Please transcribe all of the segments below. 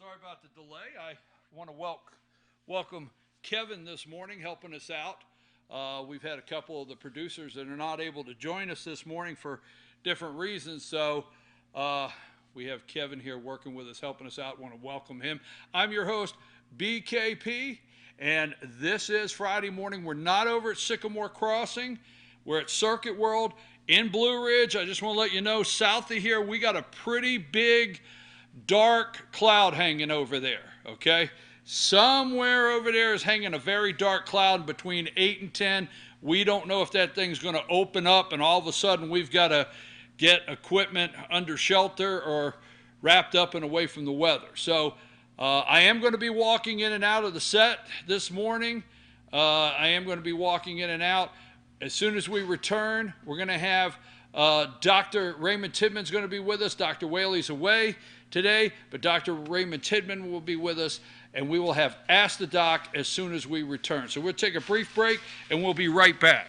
Sorry about the delay. I want to welcome Kevin this morning, helping us out. We've had a couple of the producers that are not able to join us this morning for different reasons, so we have Kevin here working with us, helping us out. Want to welcome him. I'm your host, BKP, and this is Friday morning. We're not over at Sycamore Crossing. We're at Circuit World in Blue Ridge. I just want to let you know, south of here, we got a pretty big dark cloud hanging over there, okay? Somewhere over there is hanging a very dark cloud between 8 and 10. We don't know if that thing's going to open up and all of a sudden we've got to get equipment under shelter or wrapped up and away from the weather. So I am going to be walking in and out of the set this morning. I am going to be walking in and out. As soon as we return, we're going to have Dr. Raymond Tidman's going to be with us. Dr. Whaley's away today, but Dr. Raymond Tidman will be with us, and we will have Ask the Doc as soon as we return. So we'll take a brief break, and we'll be right back.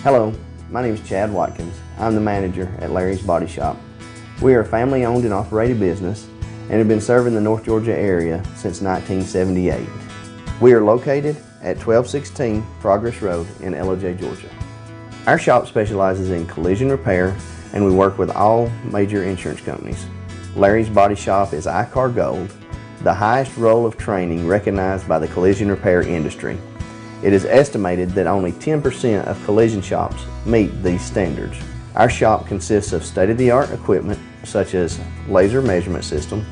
Hello, my name is Chad Watkins. I'm the manager at Larry's Body Shop. We are a family-owned and operated business and have been serving the North Georgia area since 1978. We are located at 1216 Progress Road in LOJ, Georgia. Our shop specializes in collision repair and we work with all major insurance companies. Larry's Body Shop is ICAR Gold, the highest role of training recognized by the collision repair industry. It is estimated that only 10% of collision shops meet these standards. Our shop consists of state-of-the-art equipment such as laser measurement system,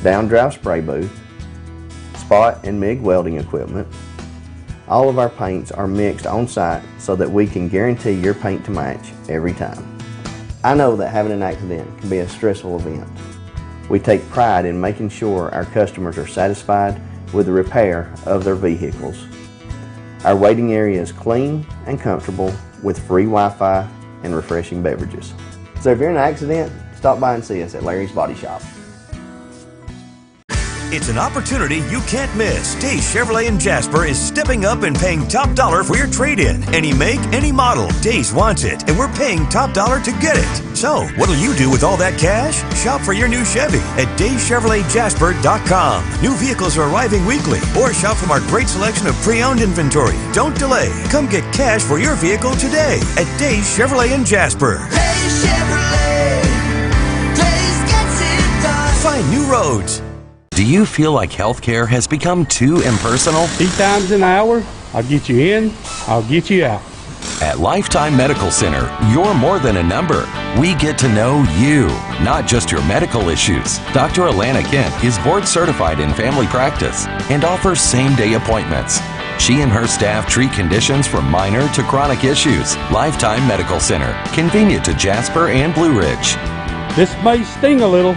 down-drive spray booth, spot and MIG welding equipment. All of our paints are mixed on-site so that we can guarantee your paint to match every time. I know that having an accident can be a stressful event. We take pride in making sure our customers are satisfied with the repair of their vehicles. Our waiting area is clean and comfortable with free Wi-Fi and refreshing beverages. So if you're in an accident, stop by and see us at Larry's Body Shop. It's an opportunity you can't miss. Days Chevrolet in Jasper is stepping up and paying top dollar for your trade-in. Any make, any model, Days wants it, and we're paying top dollar to get it. So, what'll you do with all that cash? Shop for your new Chevy at DaysChevroletJasper.com. New vehicles are arriving weekly, or shop from our great selection of pre-owned inventory. Don't delay. Come get cash for your vehicle today at Days Chevrolet in Jasper. Days Chevrolet, Days gets it done. Find new roads. Do you feel like healthcare has become too impersonal? 3 times an hour, I'll get you in, I'll get you out. At Lifetime Medical Center, you're more than a number. We get to know you, not just your medical issues. Dr. Alana Kent is board certified in family practice and offers same-day appointments. She and her staff treat conditions from minor to chronic issues. Lifetime Medical Center, convenient to Jasper and Blue Ridge. This may sting a little.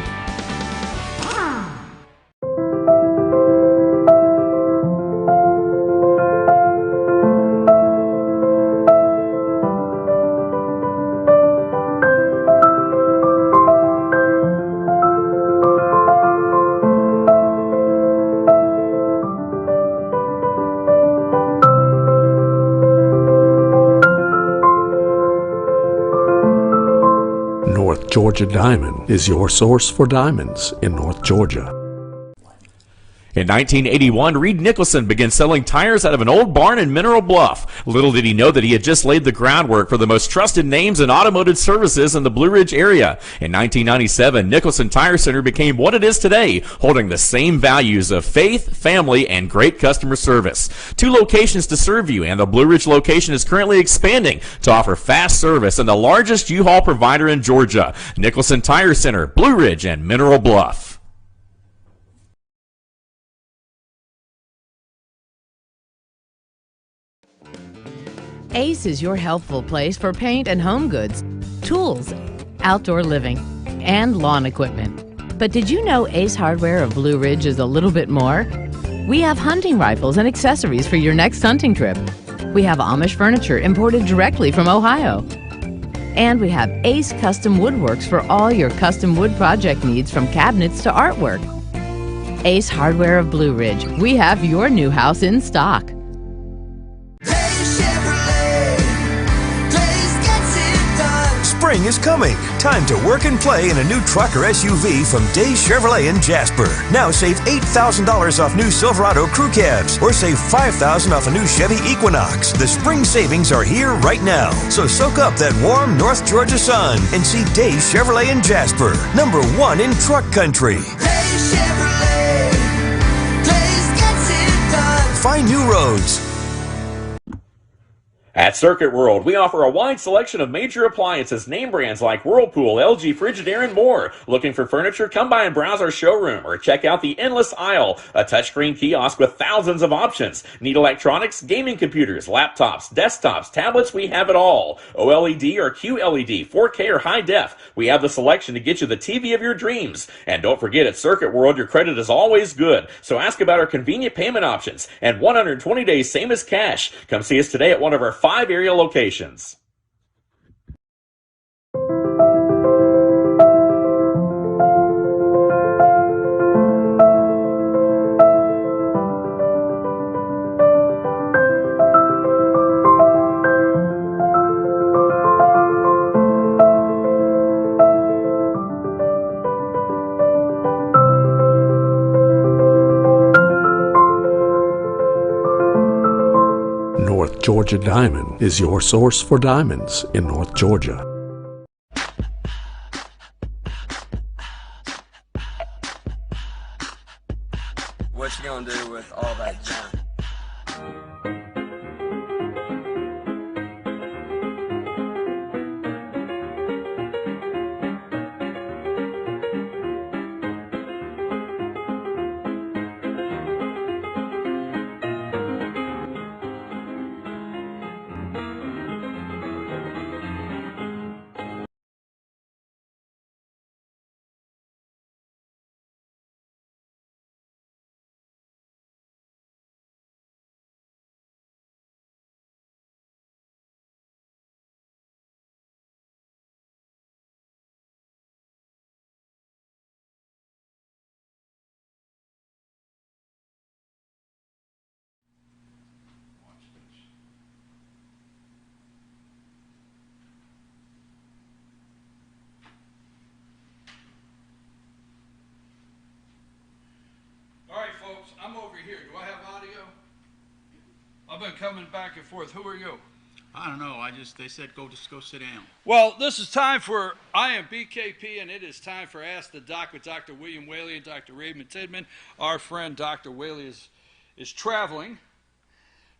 North Georgia Diamond is your source for diamonds in North Georgia. In 1981, Reed Nicholson began selling tires out of an old barn in Mineral Bluff. Little did he know that he had just laid the groundwork for the most trusted names in automotive services in the Blue Ridge area. In 1997, Nicholson Tire Center became what it is today, holding the same values of faith, family, and great customer service. 2 locations to serve you, and the Blue Ridge location is currently expanding to offer fast service and the largest U-Haul provider in Georgia. Nicholson Tire Center, Blue Ridge, and Mineral Bluff. Ace is your healthful place for paint and home goods, tools, outdoor living, and lawn equipment. But did you know Ace Hardware of Blue Ridge is a little bit more? We have hunting rifles and accessories for your next hunting trip. We have Amish furniture imported directly from Ohio. And we have Ace Custom Woodworks for all your custom wood project needs, from cabinets to artwork. Ace Hardware of Blue Ridge. We have your new house in stock. Spring is coming. Time to work and play in a new truck or SUV from Days Chevrolet in Jasper. Now save $8,000 off new Silverado crew cabs, or save $5,000 off a new Chevy Equinox. The spring savings are here right now. So soak up that warm North Georgia sun and see Days Chevrolet in Jasper, #1 in truck country. Days Chevrolet, Days gets it done. Find new roads. At Circuit World, we offer a wide selection of major appliances, name brands like Whirlpool, LG, Frigidaire, and more. Looking for furniture? Come by and browse our showroom, or check out the endless aisle, a touchscreen kiosk with thousands of options. Need electronics, gaming computers, laptops, desktops, tablets? We have it all. OLED or QLED, 4K or high def. We have the selection to get you the TV of your dreams. And don't forget, at Circuit World, your credit is always good. So ask about our convenient payment options and 120 days, same as cash. Come see us today at one of our 5 area locations. North Georgia Diamond is your source for diamonds in North Georgia. What you gonna do with all that junk? All right, folks, I'm over here. Do I have audio? I've been coming back and forth. Who are you? I don't know. They said just go sit down. Well, this is time for, I am BKP, and it is time for Ask the Doc with Dr. William Whaley and Dr. Raymond Tidman. Our friend Dr. Whaley is traveling.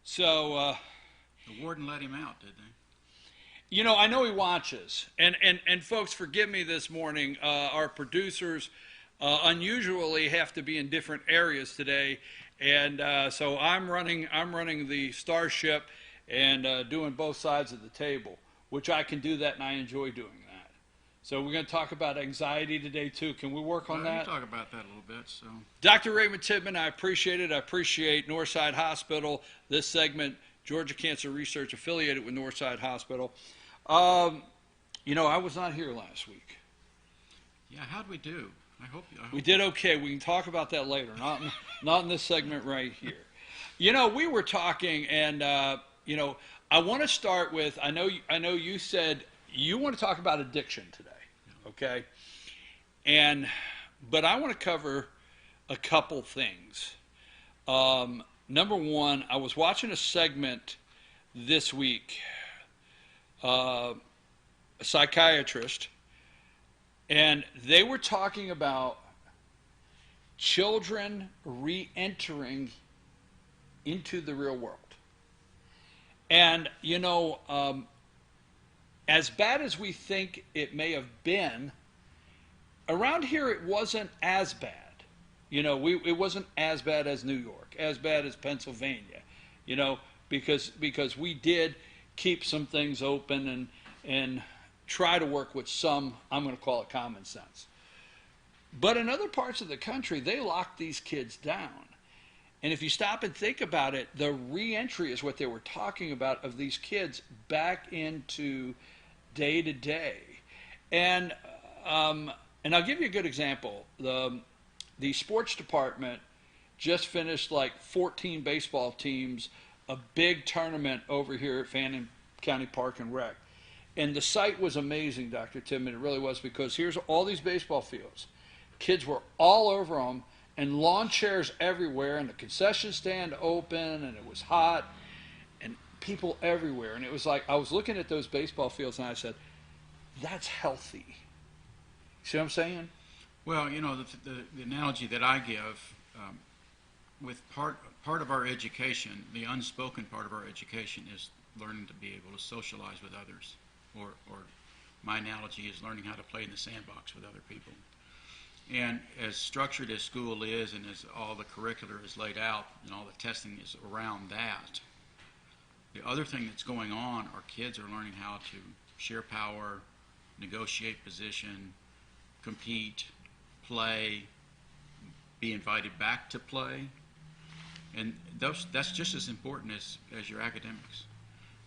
So, The warden let him out, did they? you know, I know he watches. And folks, forgive me this morning. Our producers unusually have to be in different areas today. And so I'm running the Starship and doing both sides of the table, which I can do that, and I enjoy doing that. So we're going to talk about anxiety today, too. Can we work on that? We can talk about that a little bit. So, Dr. Raymond Tidman, I appreciate it. I appreciate Northside Hospital. This segment, Georgia Cancer Research, affiliated with Northside Hospital. You know, I was not here last week. yeah, how'd we do? I hope We did okay. We can talk about that later, not in this segment right here. You know, we were talking, and you know, I want to start with, I know you said you want to talk about addiction today, okay? But I want to cover a couple things. Number one, I was watching a segment this week, a psychiatrist, and they were talking about children re-entering into the real world. And, you know, as bad as we think it may have been, around here it wasn't as bad. You know, it wasn't as bad as New York, as bad as Pennsylvania, you know, because we did keep some things open and try to work with some, I'm going to call it common sense. But in other parts of the country, they lock these kids down. And if you stop and think about it, the reentry is what they were talking about of these kids back into day to day. And I'll give you a good example. The sports department just finished like 14 baseball teams, a big tournament over here at Fannin County Park and Rec. And the site was amazing, Dr. Tim, and it really was, because here's all these baseball fields. Kids were all over them, and lawn chairs everywhere, and the concession stand open, and it was hot, and people everywhere. And it was like, I was looking at those baseball fields, and I said, that's healthy. See what I'm saying? Well, you know, the analogy that I give, with part of our education, the unspoken part of our education is learning to be able to socialize with others. Or my analogy is learning how to play in the sandbox with other people. And as structured as school is, and as all the curricular is laid out, and all the testing is around that, the other thing that's going on are kids are learning how to share power, negotiate position, compete, play, be invited back to play. And that's just as important as your academics.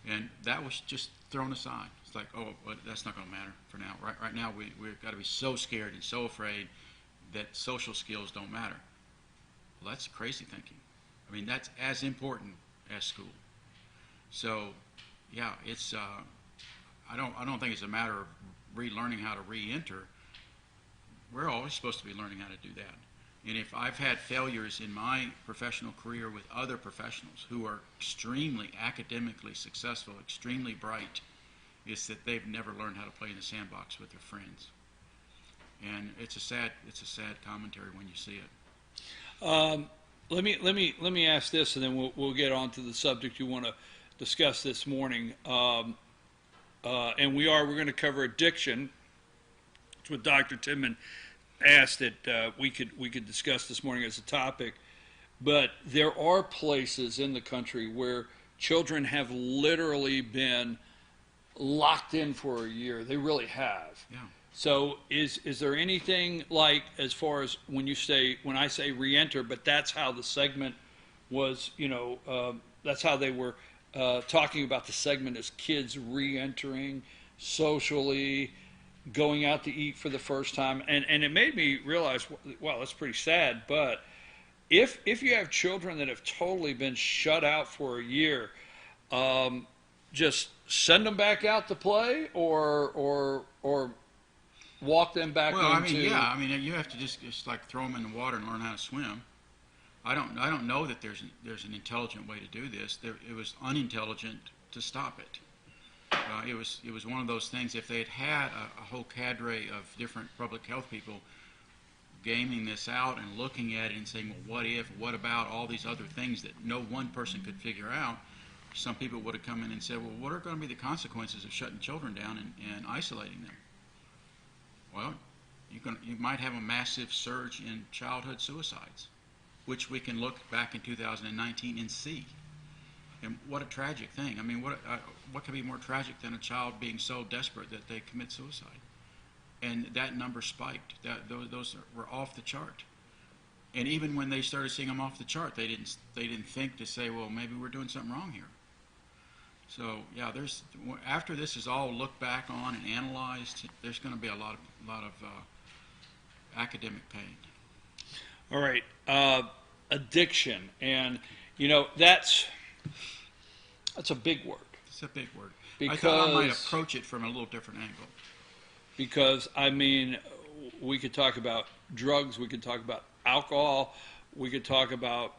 And that was just thrown aside. It's like, oh, well, that's not going to matter for now. Right now, we've got to be so scared and so afraid that social skills don't matter. Well, that's crazy thinking. I mean, that's as important as school. So, yeah, it's. I don't think it's a matter of relearning how to re-enter. We're always supposed to be learning how to do that. And if I've had failures in my professional career with other professionals who are extremely academically successful, extremely bright, it's that they've never learned how to play in the sandbox with their friends. And it's a sad commentary when you see it. Let me ask this, and then we'll get on to the subject you want to discuss this morning. And we're going to cover addiction. It's what Dr. Timman asked that we could discuss this morning as a topic. But there are places in the country where children have literally been locked in for a year. They really have. Yeah. So is there anything like, as far as when I say re-enter, but that's how the segment was, that's how they were talking about the segment as kids re-entering socially, going out to eat for the first time. And it made me realize, wow, that's pretty sad. But if you have children that have totally been shut out for a year, just send them back out to play, or walk them back into. I mean, you have to just like throw them in the water and learn how to swim. I don't know that there's an intelligent way to do this. It was unintelligent to stop it. It was one of those things. If they had a whole cadre of different public health people gaming this out and looking at it and saying, well, what if, what about all these other things that no one person could figure out, some people would have come in and said, well, what are going to be the consequences of shutting children down and isolating them? Well, you might have a massive surge in childhood suicides, which we can look back in 2019 and see. And what a tragic thing. I mean, what could be more tragic than a child being so desperate that they commit suicide? And that number spiked. Those were off the chart. And even when they started seeing them off the chart, they didn't think to say, well, maybe we're doing something wrong here. So yeah, after this is all looked back on and analyzed, there's going to be a lot of academic pain. All right, addiction, and that's a big word. It's a big word. Because, I thought I might approach it from a little different angle. Because I mean, we could talk about drugs, we could talk about alcohol, we could talk about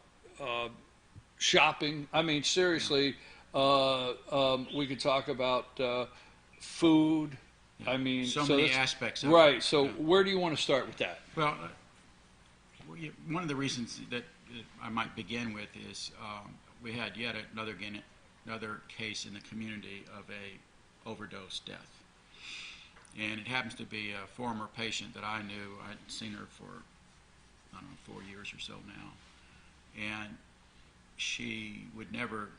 shopping. I mean, seriously. We could talk about food. Yeah. I mean, so many aspects of right. it. So Yeah. where do you want to start with that? Well, one of the reasons that I might begin with is we had yet another case in the community of a overdose death, and it happens to be a former patient that I knew. I'd seen her for 4 years or so now, and she would never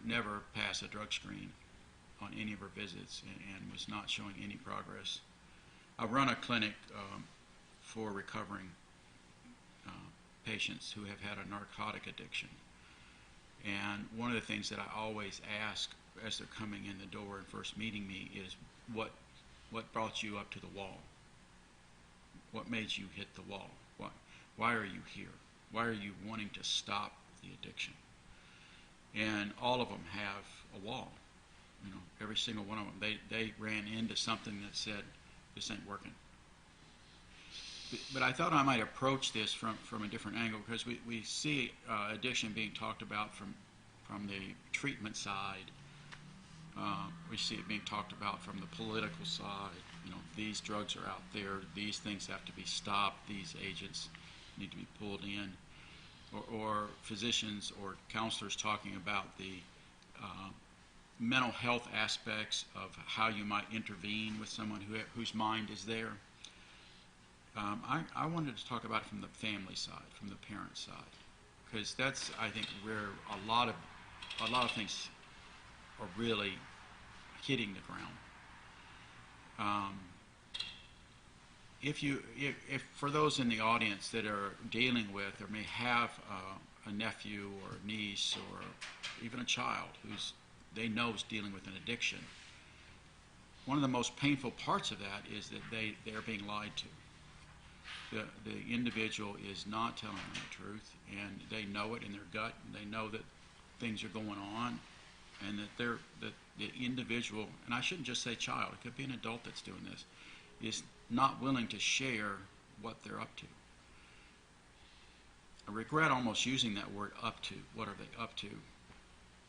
pass a drug screen. on any of her visits and was not showing any progress. I run a clinic for recovering patients who have had a narcotic addiction. And one of the things that I always ask as they're coming in the door and first meeting me is, what brought you up to the wall? What made you hit the wall? Why are you here? Why are you wanting to stop the addiction? And all of them have a wall. You know, every single one of them. They ran into something that said, this ain't working. But I thought I might approach this from a different angle, because we see addiction being talked about from the treatment side. We see it being talked about from the political side. You know, these drugs are out there. These things have to be stopped. These agents need to be pulled in. Or physicians or counselors talking about the mental health aspects of how you might intervene with someone whose mind is there. I wanted to talk about it from the family side, from the parent side, because that's, I think, where a lot of things are really hitting the ground. If for those in the audience that are dealing with or may have a nephew or a niece or even a child who's they know is dealing with an addiction, one of the most painful parts of that is that they're being lied to. The individual is not telling them the truth, and they know it in their gut, and they know that things are going on, and that the individual, and I shouldn't just say child, it could be an adult that's doing this, is not willing to share what they're up to. I regret almost using that word up to. What are they up to?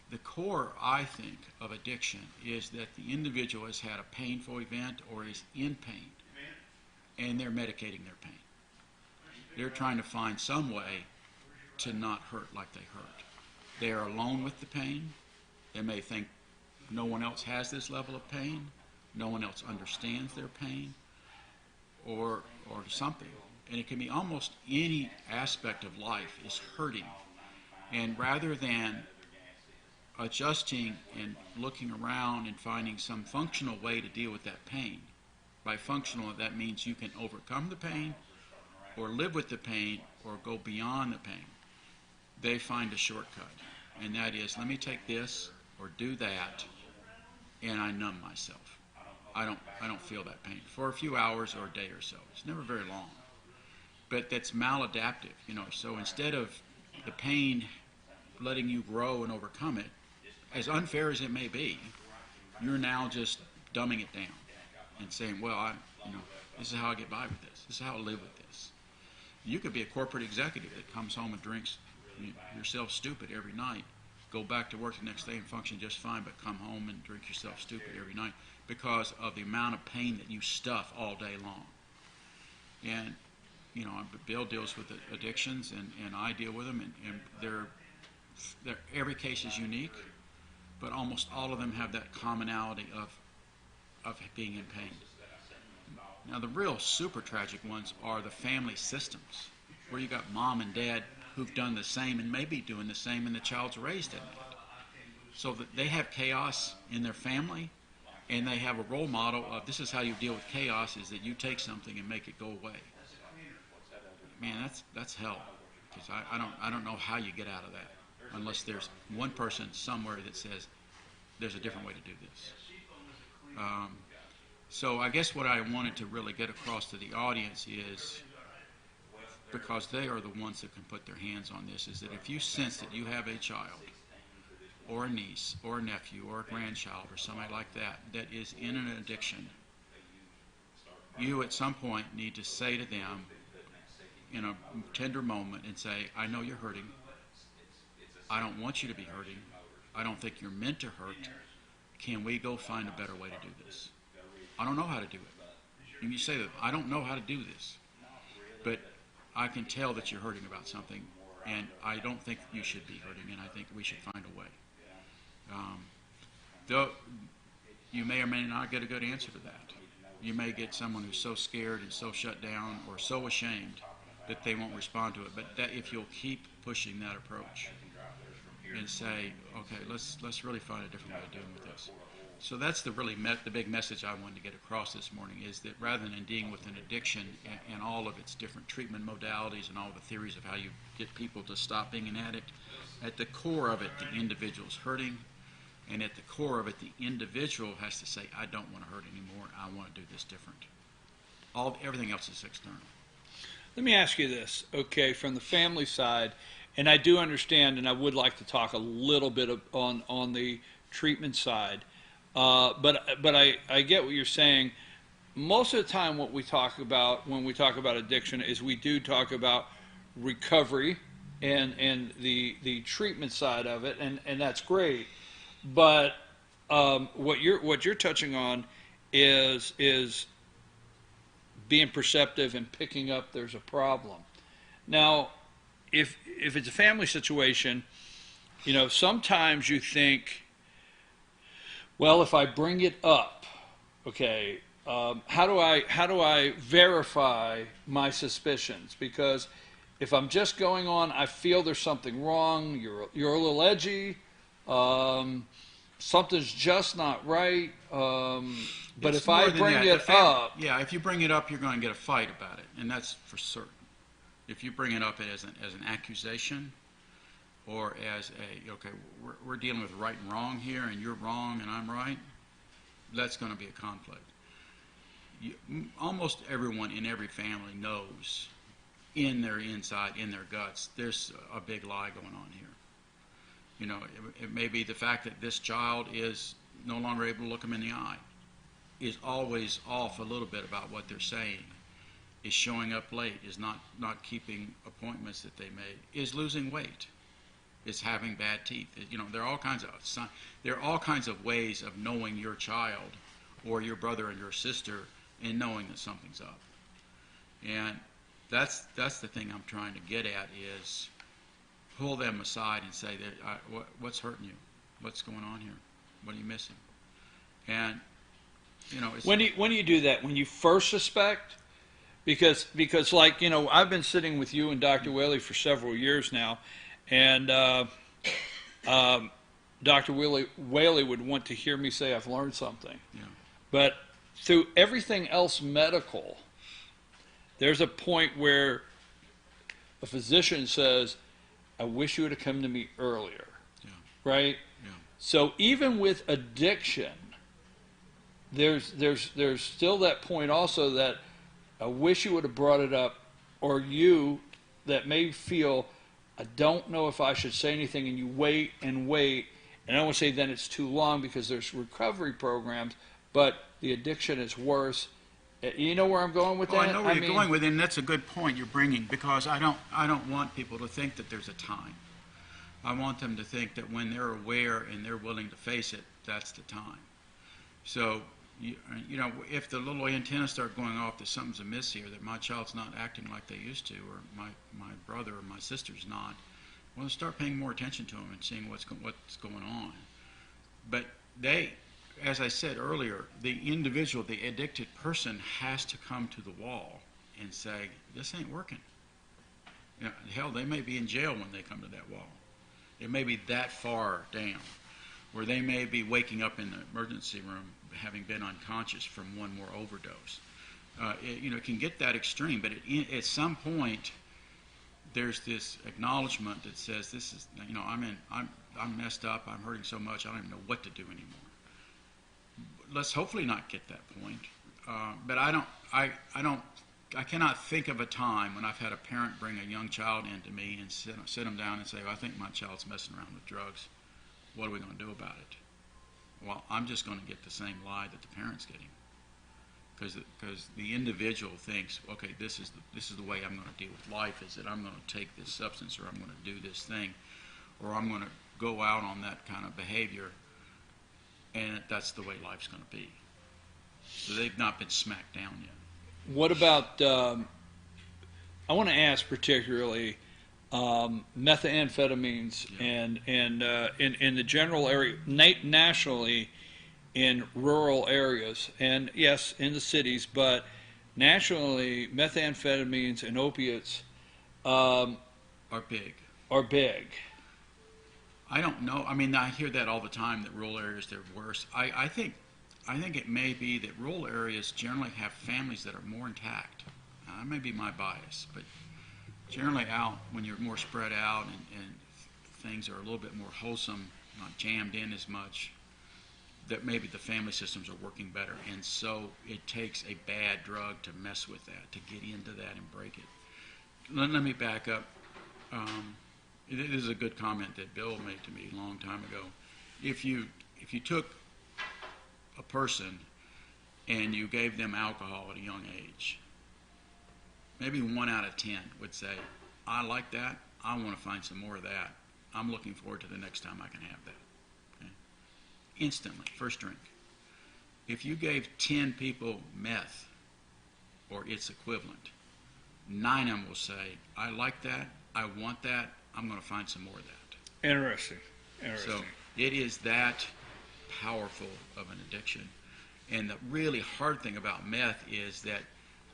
The core, I think, of addiction is that the individual has had a painful event or is in pain, and they're medicating their pain. They're trying to find some way to not hurt like they hurt. They are alone with the pain. They may think no one else has this level of pain, no one else understands their pain, or something. And it can be almost any aspect of life is hurting. And rather than adjusting and looking around and finding some functional way to deal with that pain, by functional, that means you can overcome the pain or live with the pain or go beyond the pain. They find a shortcut, and that is, let me take this or do that, and I numb myself. I don't feel that pain for a few hours or a day or so. It's never very long, but that's maladaptive. You know, so instead of the pain letting you grow and overcome it, as unfair as it may be, you're now just dumbing it down and saying, well, this is how I get by with this. This is how I live with this. You could be a corporate executive that comes home and drinks yourself stupid every night, go back to work the next day and function just fine, but come home and drink yourself stupid every night because of the amount of pain that you stuff all day long. And, you know, Bill deals with addictions, and I deal with them, and every case is unique, but almost all of them have that commonality of being in pain. Now, the real super tragic ones are the family systems, where you got mom and dad who've done the same and may be doing the same, and the child's raised in it. So that they have chaos in their family, and they have a role model of this is how you deal with chaos, is that you take something and make it go away. Man, that's hell, because I don't know how you get out of that unless there's one person somewhere that says there's a different way to do this. So I guess what I wanted to really get across to the audience is, because they are the ones that can put their hands on this, is that if you sense that you have a child or a niece or a nephew or a grandchild or somebody like that is in an addiction, you at some point need to say to them in a tender moment and say, I know you're hurting. I don't want you to be hurting. I don't think you're meant to hurt. Can we go find a better way to do this? I don't know how to do it. And you say that, I don't know how to do this, but I can tell that you're hurting about something, and I don't think you should be hurting, and I think we should find a way. Though you may or may not get a good answer to that. You may get someone who's so scared and so shut down or so ashamed that they won't respond to it. But that, if you'll keep pushing that approach and say, okay, let's really find a different way of dealing with this. So that's the the big message I wanted to get across this morning, is that rather than dealing with an addiction and all of its different treatment modalities and all the theories of how you get people to stop being an addict, at the core of it, the individual's hurting, and at the core of it, the individual has to say, I don't want to hurt anymore, I want to do this different. Everything else is external. Let me ask you this, okay, from the family side, and I do understand, and I would like to talk a little bit on the treatment side, but I get what you're saying. Most of the time what we talk about when we talk about addiction is we do talk about recovery and the treatment side of it, and that's great. But what you're touching on is being perceptive and picking up there's a problem. Now, if it's a family situation, you know, sometimes you think, well, if I bring it up, okay, how do I verify my suspicions? Because if I'm just going on, I feel there's something wrong. You're a little edgy. Something's just not right. But if I bring it up, yeah, if you bring it up, you're going to get a fight about it, and that's for certain. If you bring it up as an accusation, or as okay, we're dealing with right and wrong here, and you're wrong and I'm right, that's going to be a conflict. Almost everyone in every family knows in their inside, in their guts, there's a big lie going on here. You know, it may be the fact that this child is no longer able to look them in the eye, is always off a little bit about what they're saying, is showing up late, is not keeping appointments that they made, is losing weight, is having bad teeth. You know, there are all kinds of ways of knowing your child or your brother and your sister and knowing that something's up. And that's the thing I'm trying to get at, is pull them aside and say that what's hurting you, what's going on here, what are you missing? And you know, when do you do that? When you first suspect? Because like, you know, I've been sitting with you and Dr. Whaley for several years now, and Dr. Whaley would want to hear me say I've learned something. Yeah. But through everything else medical, there's a point where a physician says, I wish you would have come to me earlier. Yeah. Right? Yeah. So even with addiction, there's still that point also that I wish you would have brought it up, or you that may feel, I don't know if I should say anything, and you wait, and I don't want to say then it's too long because there's recovery programs, but the addiction is worse. You know where I'm going with that? I know where you're going with it, and that's a good point you're bringing, because I don't want people to think that there's a time. I want them to think that when they're aware and they're willing to face it, that's the time. So, you know, if the little antennas start going off that something's amiss here, that my child's not acting like they used to, or my brother or my sister's not, well, start paying more attention to them and seeing what's going on. But as I said earlier, the individual, the addicted person, has to come to the wall and say, this ain't working. You know, hell, they may be in jail when they come to that wall. It may be that far down, where they may be waking up in the emergency room having been unconscious from one more overdose. It can get that extreme, but at some point, there's this acknowledgement that says, this is, you know, I'm messed up, I'm hurting so much, I don't even know what to do anymore. Let's hopefully not get that point. But I cannot think of a time when I've had a parent bring a young child into me and sit them down and say, well, I think my child's messing around with drugs. What are we going to do about it? Well, I'm just going to get the same lie that the parent's getting, because the individual thinks, okay, this is the way I'm going to deal with life, is that I'm going to take this substance, or I'm going to do this thing, or I'm going to go out on that kind of behavior, and that's the way life's going to be. So they've not been smacked down yet. What about, I want to ask particularly, methamphetamines, and in the general area, nationally, in rural areas, and yes, in the cities, but nationally, methamphetamines and opiates are big. I don't know. I mean, I hear that all the time, that rural areas, they're worse. I think it may be that rural areas generally have families that are more intact. That may be my bias, but generally out, when you're more spread out and things are a little bit more wholesome, not jammed in as much, that maybe the family systems are working better. And so it takes a bad drug to mess with that, to get into that and break it. Let me back up. It is a good comment that Bill made to me a long time ago. If you took a person and you gave them alcohol at a young age, maybe 1 out of 10 would say, I like that, I want to find some more of that. I'm looking forward to the next time I can have that. Okay? Instantly, first drink. If you gave 10 people meth or its equivalent, 9 of them will say, I like that, I want that, I'm going to find some more of that. Interesting. So it is that powerful of an addiction. And the really hard thing about meth is that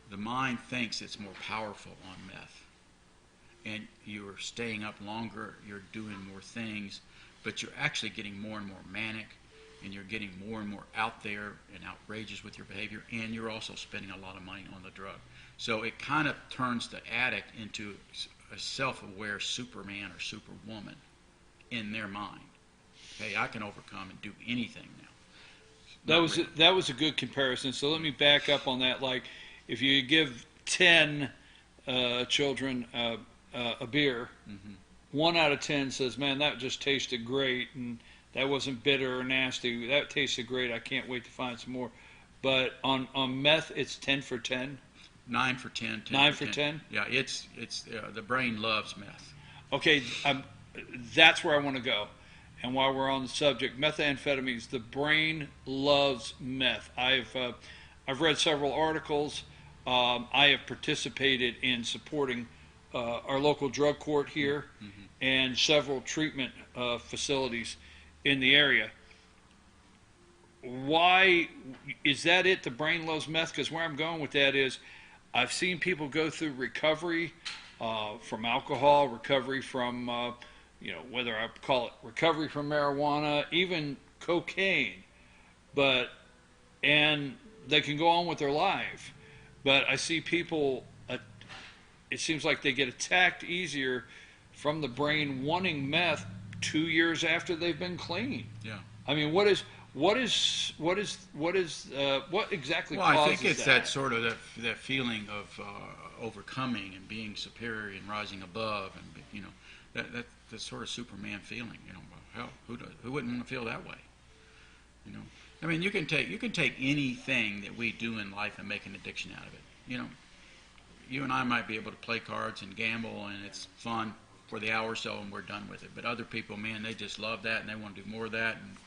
the mind thinks it's more powerful on meth. And you're staying up longer, you're doing more things, but you're actually getting more and more manic, and you're getting more and more out there and outrageous with your behavior, and you're also spending a lot of money on the drug. So it kind of turns the addict into a self-aware Superman or Superwoman in their mind. Hey, I can overcome and do anything now. That was a good comparison. So let me back up on that. Like, if you give 10 children a beer, 1 out of 10 says, man, that just tasted great, and that wasn't bitter or nasty. That tasted great. I can't wait to find some more. But on meth, it's 10 for 10. 9 for 10. 9 for 10? Yeah, it's the brain loves meth. Okay, that's where I want to go. And while we're on the subject, methamphetamines, the brain loves meth. I've read several articles. I have participated in supporting our local drug court here and several treatment facilities in the area. Why is that it? The brain loves meth? Because where I'm going with that is I've seen people go through recovery from alcohol, recovery from, whether I call it recovery from marijuana, even cocaine, and they can go on with their life. But I see people, it seems like they get attacked easier from the brain wanting meth 2 years after they've been clean. Yeah. I mean, what exactly well, causes I think it's that? that sort of that feeling of overcoming and being superior and rising above, and that sort of Superman feeling. Hell, who wouldn't want to feel that way? I mean, you can take anything that we do in life and make an addiction out of it. You and I might be able to play cards and gamble, and it's fun for the hour or so, and we're done with it. But other people, man, they just love that, and they want to do more of that. And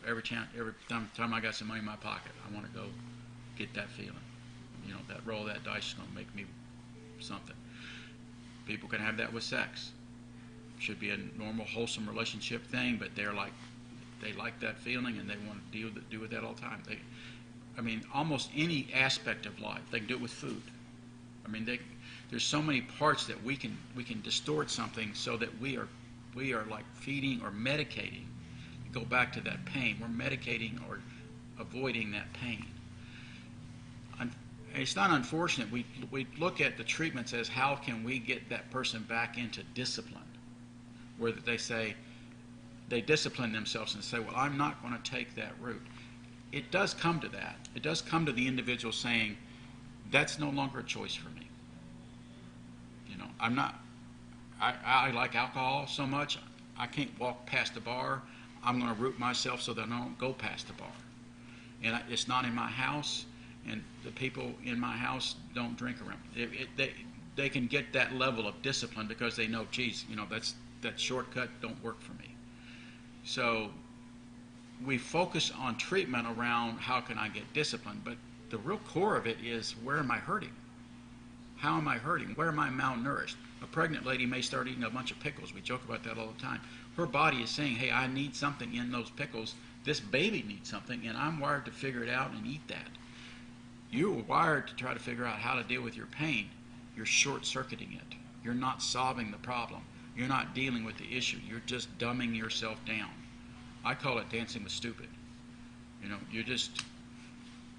every time I got some money in my pocket, I want to go get that feeling. That roll of that dice is going to make me something. People can have that with sex. Should be a normal, wholesome relationship thing, but they like that feeling, and they want to deal with that all the time. Almost any aspect of life, they can do it with food. There's so many parts that we can distort something so that we are like feeding or medicating. Go back to that pain. We're medicating or avoiding that pain. It's not unfortunate. We look at the treatments as how can we get that person back into discipline, where they discipline themselves and say, well, I'm not going to take that route. It does come to that. It does come to the individual saying, that's no longer a choice for me. I like alcohol so much, I can't walk past the bar. I'm going to root myself so that I don't go past the bar. And it's not in my house, and the people in my house don't drink around. They can get that level of discipline because they know, geez, that shortcut don't work for me. So we focus on treatment around how can I get discipline, but the real core of it is, where am I hurting? How am I hurting? Where am I malnourished? A pregnant lady may start eating a bunch of pickles. We joke about that all the time. Her body is saying, hey, I need something in those pickles. This baby needs something, and I'm wired to figure it out and eat that. You're wired to try to figure out how to deal with your pain. You're short-circuiting it. You're not solving the problem. you're not dealing with the issue. You're just dumbing yourself down. I call it dancing with stupid. You're just,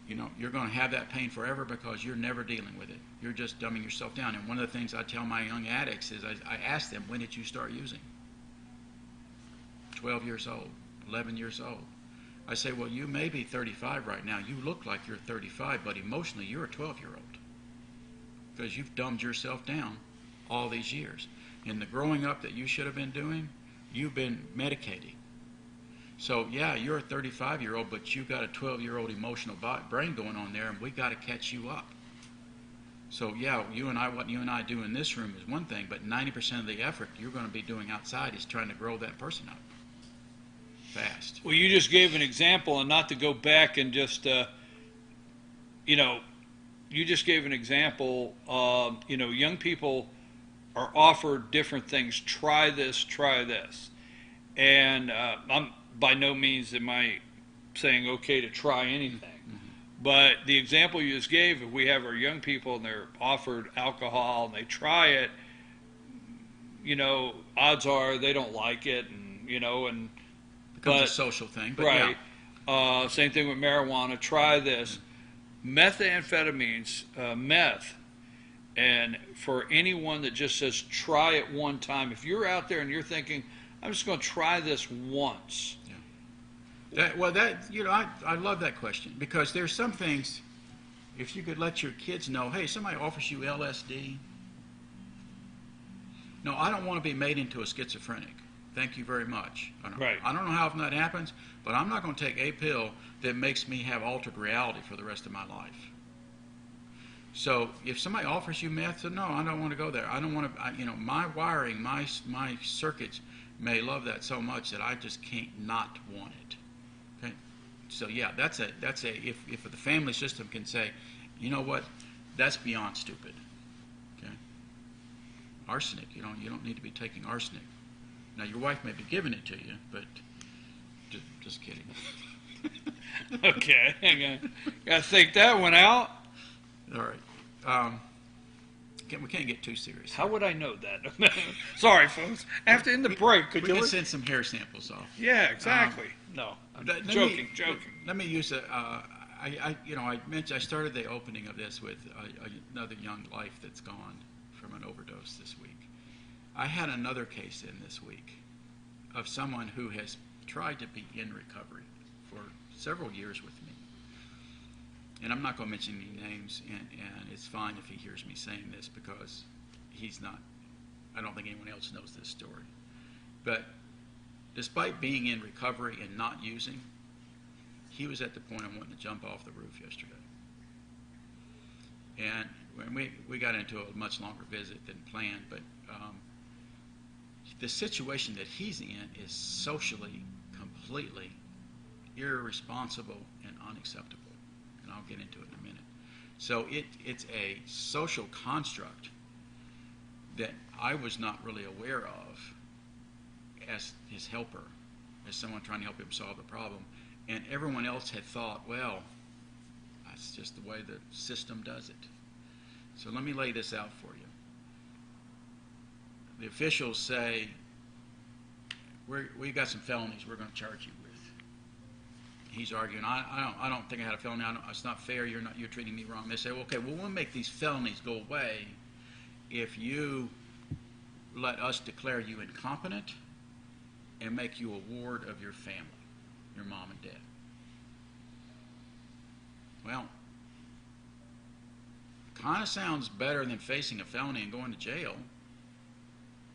you're going to have that pain forever because you're never dealing with it. You're just dumbing yourself down. And one of the things I tell my young addicts is I ask them, when did you start using? 12 years old, 11 years old. I say, well, you may be 35 right now. You look like you're 35, but emotionally you're a 12-year-old because you've dumbed yourself down all these years. In the growing up that you should have been doing, you've been medicating. So, yeah, you're a 35-year-old, but you've got a 12-year-old emotional brain going on there, and we got to catch you up. So, yeah, what you and I do in this room is one thing, but 90% of the effort you're going to be doing outside is trying to grow that person up fast. Well, you just gave an example, and not to go back and just, you just gave an example. Young people are offered different things. Try this, try this. And I'm by no means am I saying okay to try anything. But the example you just gave, if we have our young people and they're offered alcohol and they try it, odds are they don't like it, and becomes a social thing. But right. Yeah. Same thing with marijuana. Try this. Methamphetamines, meth, and for anyone that just says try it one time, if you're out there and you're thinking, I'm just going to try this once. I love that question, because there's some things, if you could let your kids know, hey, somebody offers you LSD. No, I don't want to be made into a schizophrenic. Thank you very much. Right. I don't know how often that happens, but I'm not going to take a pill that makes me have altered reality for the rest of my life. So if somebody offers you meth, no, I don't want to go there. I don't want to, my wiring, my circuits may love that so much that I just can't not want it. Okay? So yeah, that's if the family system can say, you know what, that's beyond stupid. Okay? Arsenic, you don't need to be taking arsenic. Now your wife may be giving it to you, but just kidding. Okay, gotta think that one out. All right. We can't get too serious. How would I know that? Sorry, folks. After in the break, we can send some hair samples off. Yeah, exactly. No, I'm joking. Let me use I started the opening of this with another young life that's gone from an overdose this week. I had another case in this week of someone who has tried to be in recovery for several years with me. And I'm not going to mention any names, and it's fine if he hears me saying this, because I don't think anyone else knows this story. But despite being in recovery and not using, he was at the point of wanting to jump off the roof yesterday. And when we got into a much longer visit than planned, but the situation that he's in is socially completely irresponsible and unacceptable. And I'll get into it in a minute. So it's a social construct that I was not really aware of as his helper, as someone trying to help him solve the problem. And everyone else had thought, well, that's just the way the system does it. So let me lay this out for you. The officials say, we got some felonies we're going to charge you with. He's arguing, I don't think I had a felony. It's not fair. You're treating me wrong. They say, well, okay, well, we'll make these felonies go away if you let us declare you incompetent and make you a ward of your family, your mom and dad. Well, kind of sounds better than facing a felony and going to jail.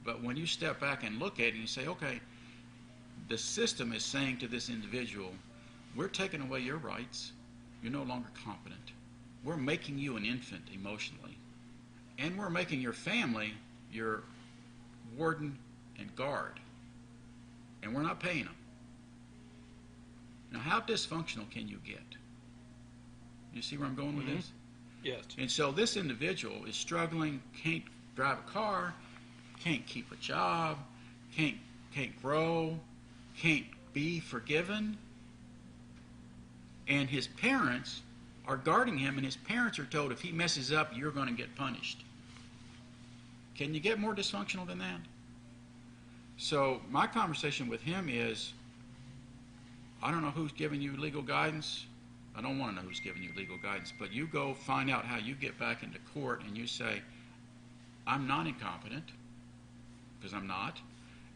But when you step back and look at it and you say, okay, the system is saying to this individual, we're taking away your rights. You're no longer competent. We're making you an infant emotionally. And we're making your family your warden and guard. And we're not paying them. Now, how dysfunctional can you get? You see where I'm going with this? Yes. And so this individual is struggling, can't drive a car, can't keep a job, can't grow, can't be forgiven. And his parents are guarding him, and his parents are told if he messes up, you're going to get punished. Can you get more dysfunctional than that? So my conversation with him is, I don't know who's giving you legal guidance. I don't want to know who's giving you legal guidance, but you go find out how you get back into court and you say, I'm not incompetent, because I'm not,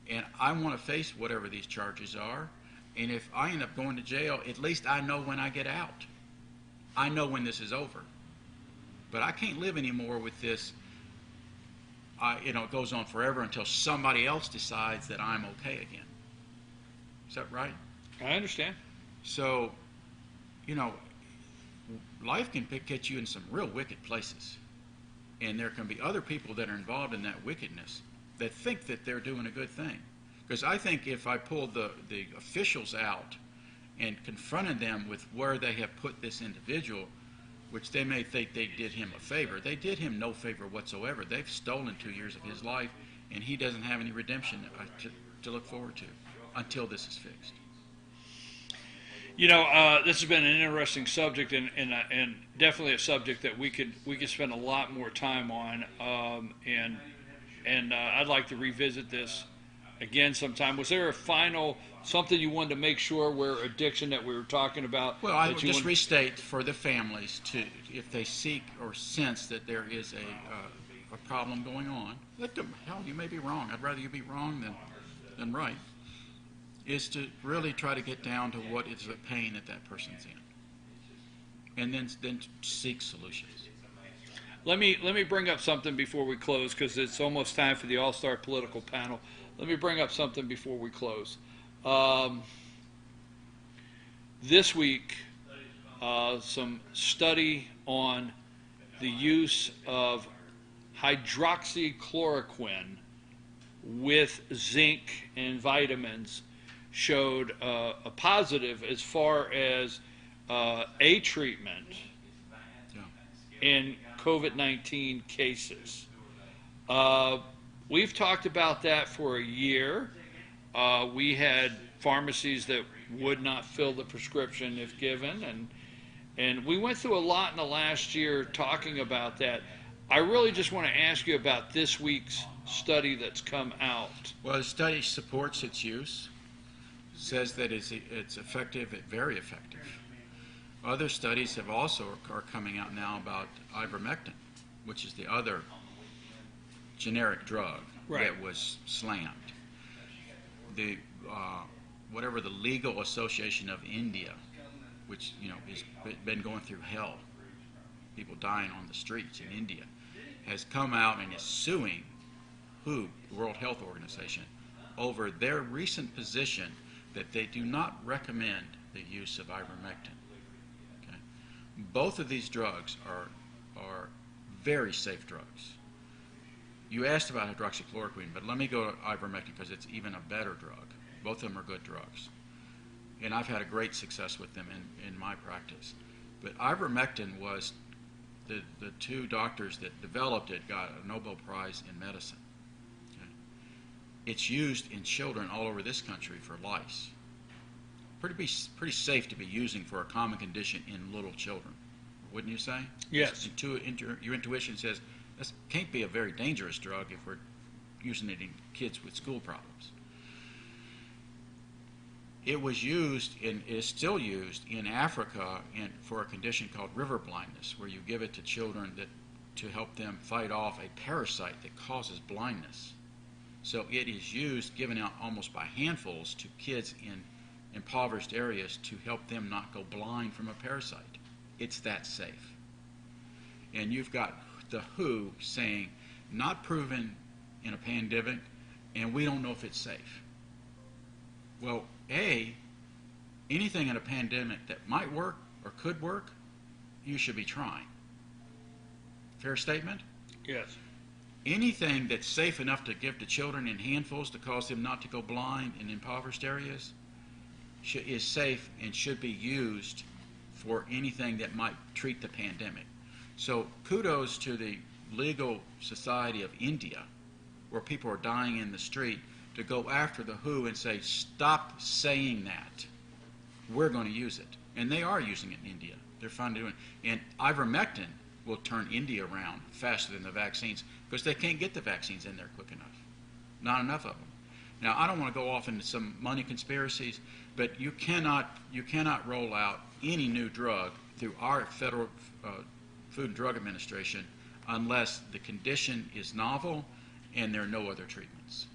and I want to face whatever these charges are, and if I end up going to jail, at least I know when I get out. I know when this is over. But I can't live anymore with this, it goes on forever until somebody else decides that I'm okay again. Is that right? I understand. So, life can get you in some real wicked places. And there can be other people that are involved in that wickedness that think that they're doing a good thing. Because I think if I pulled the officials out and confronted them with where they have put this individual, which they may think they did him a favor, they did him no favor whatsoever. They've stolen 2 years of his life, and he doesn't have any redemption to look forward to until this is fixed. This has been an interesting subject, and definitely a subject that we could spend a lot more time on. And I'd like to revisit this again sometime. Was there a final something you wanted to make sure where addiction that we were talking about? Well, I would just restate for the families to, if they seek or sense that there is a problem going on, let them. Hell, you may be wrong. I'd rather you be wrong than right. Is to really try to get down to what is the pain that person's in, and then seek solutions. Let me bring up something before we close, because it's almost time for the All-Star Political Panel. Let me bring up something before we close. This week, some study on the use of hydroxychloroquine with zinc and vitamins showed a positive as far as a treatment in COVID-19 cases. We've talked about that for a year. We had pharmacies that would not fill the prescription if given, and we went through a lot in the last year talking about that. I really just want to ask you about this week's study that's come out. Well, the study supports its use, says that it's effective, very effective. Other studies have also are coming out now about ivermectin, which is the other generic drug that was slammed. The whatever the Legal Association of India, which has been going through hell, people dying on the streets in India, has come out and is suing WHO, the World Health Organization, over their recent position that they do not recommend the use of ivermectin. Okay? Both of these drugs are very safe drugs. You asked about hydroxychloroquine, but let me go to ivermectin because it's even a better drug. Both of them are good drugs. And I've had a great success with them in my practice. But ivermectin was the two doctors that developed it got a Nobel Prize in medicine. Okay? It's used in children all over this country for lice. Pretty safe to be using for a common condition in little children, wouldn't you say? Yes. Your intuition says this can't be a very dangerous drug if we're using it in kids with school problems. It was used and is still used in Africa for a condition called river blindness, where you give it to children to help them fight off a parasite that causes blindness. So it is used, given out almost by handfuls to kids in impoverished areas to help them not go blind from a parasite. It's that safe. And you've got the WHO saying, not proven in a pandemic, and we don't know if it's safe. Well, anything in a pandemic that might work or could work, you should be trying. Fair statement? Yes. Anything that's safe enough to give to children in handfuls to cause them not to go blind in impoverished areas is safe and should be used for anything that might treat the pandemic. So kudos to the Legal Society of India, where people are dying in the street, to go after the WHO and say, stop saying that. We're going to use it. And they are using it in India. They're fine doing it. And ivermectin will turn India around faster than the vaccines because they can't get the vaccines in there quick enough. Not enough of them. Now, I don't want to go off into some money conspiracies, but you cannot roll out any new drug through our Federal Food and Drug Administration unless the condition is novel and there are no other treatments.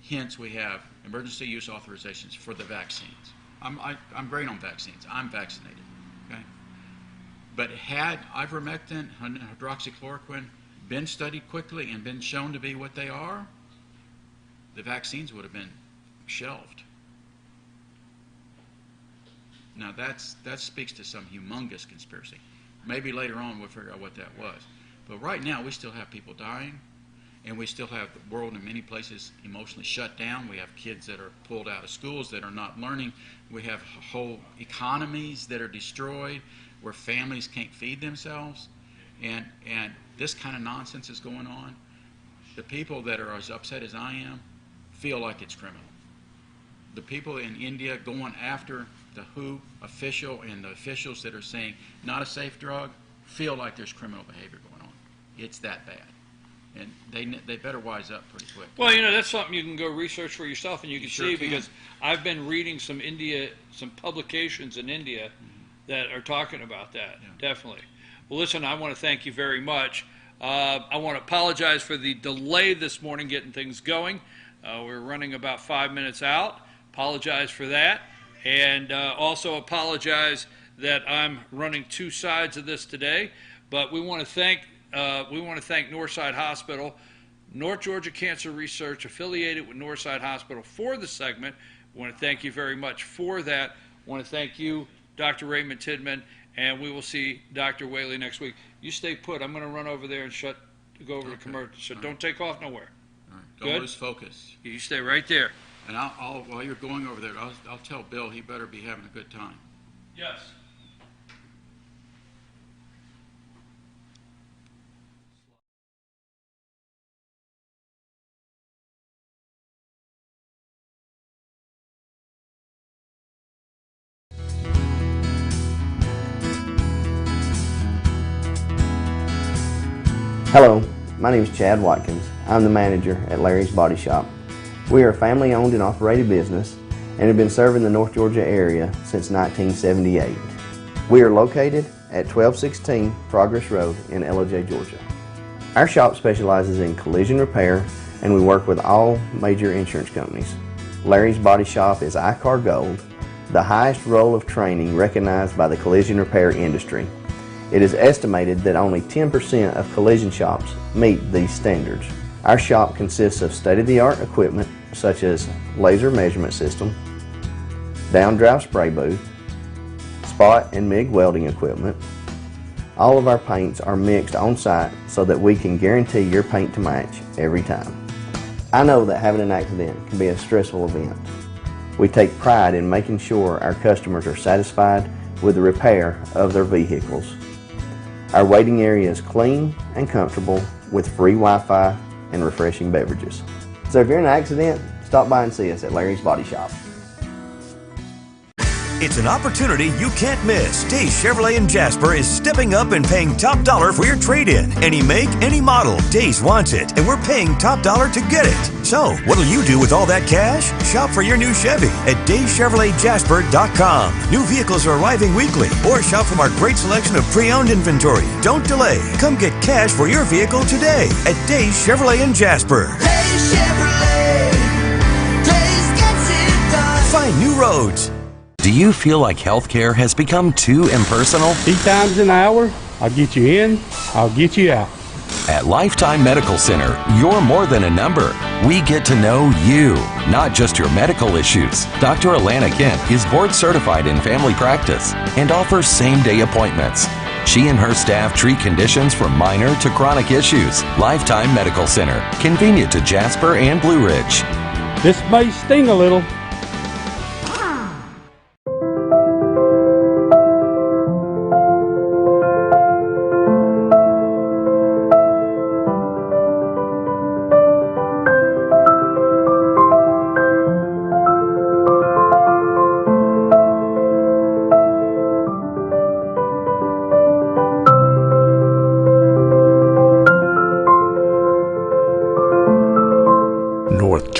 Hence, we have emergency use authorizations for the vaccines. I'm great on vaccines. I'm vaccinated. Okay, but had ivermectin and hydroxychloroquine been studied quickly and been shown to be what they are, the vaccines would have been shelved. Now that speaks to some humongous conspiracy. Maybe later on we'll figure out what that was. But right now we still have people dying, and we still have the world in many places emotionally shut down. We have kids that are pulled out of schools that are not learning. We have whole economies that are destroyed where families can't feed themselves. And this kind of nonsense is going on. The people that are as upset as I am feel like it's criminal. The people in India going after the WHO official and the officials that are saying not a safe drug feel like there's criminal behavior going on. It's that bad. And they better wise up pretty quick. Well, that's something you can go research for yourself, and you can Sure see can. because I've been reading some publications in India that are talking about that. Yeah. Definitely. Well, listen, I want to thank you very much. I want to apologize for the delay this morning getting things going. We're running about 5 minutes out. Apologize for that, and also apologize that I'm running two sides of this today. But we want to thank Northside Hospital, North Georgia Cancer Research, affiliated with Northside Hospital, for the segment. I want to thank you very much for that. I want to thank you, Dr. Raymond Tidman, and we will see Dr. Whaley next week. You stay put. I'm going to run over there and go over to commercial. So don't take off nowhere. All right. Don't lose focus. You stay right there. And I'll while you're going over there, I'll tell Bill he better be having a good time. Yes. Hello, my name is Chad Watkins. I'm the manager at Larry's Body Shop. We are a family-owned and operated business and have been serving the North Georgia area since 1978. We are located at 1216 Progress Road in LOJ, Georgia. Our shop specializes in collision repair, and we work with all major insurance companies. Larry's Body Shop is ICAR Gold, the highest role of training recognized by the collision repair industry. It is estimated that only 10% of collision shops meet these standards. Our shop consists of state-of-the-art equipment such as laser measurement system, down-drive spray booth, spot and MIG welding equipment. All of our paints are mixed on-site so that we can guarantee your paint to match every time. I know that having an accident can be a stressful event. We take pride in making sure our customers are satisfied with the repair of their vehicles. Our waiting area is clean and comfortable with free Wi-Fi and refreshing beverages. So if you're in an accident, stop by and see us at Larry's Body Shop. It's an opportunity you can't miss. Days Chevrolet in Jasper is stepping up and paying top dollar for your trade-in. Any make, any model. Days wants it, and we're paying top dollar to get it. So, what'll you do with all that cash? Shop for your new Chevy at DaysChevroletJasper.com. New vehicles are arriving weekly, or shop from our great selection of pre-owned inventory. Don't delay. Come get cash for your vehicle today at Days Chevrolet in Jasper. Days Chevrolet, Days gets it done. Find new roads. Do you feel like healthcare has become too impersonal? 8 times an hour, I'll get you in, I'll get you out. At Lifetime Medical Center, you're more than a number. We get to know you, not just your medical issues. Dr. Alana Kent is board certified in family practice and offers same-day appointments. She and her staff treat conditions from minor to chronic issues. Lifetime Medical Center, convenient to Jasper and Blue Ridge. This may sting a little.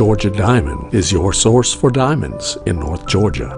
Georgia Diamond is your source for diamonds in North Georgia.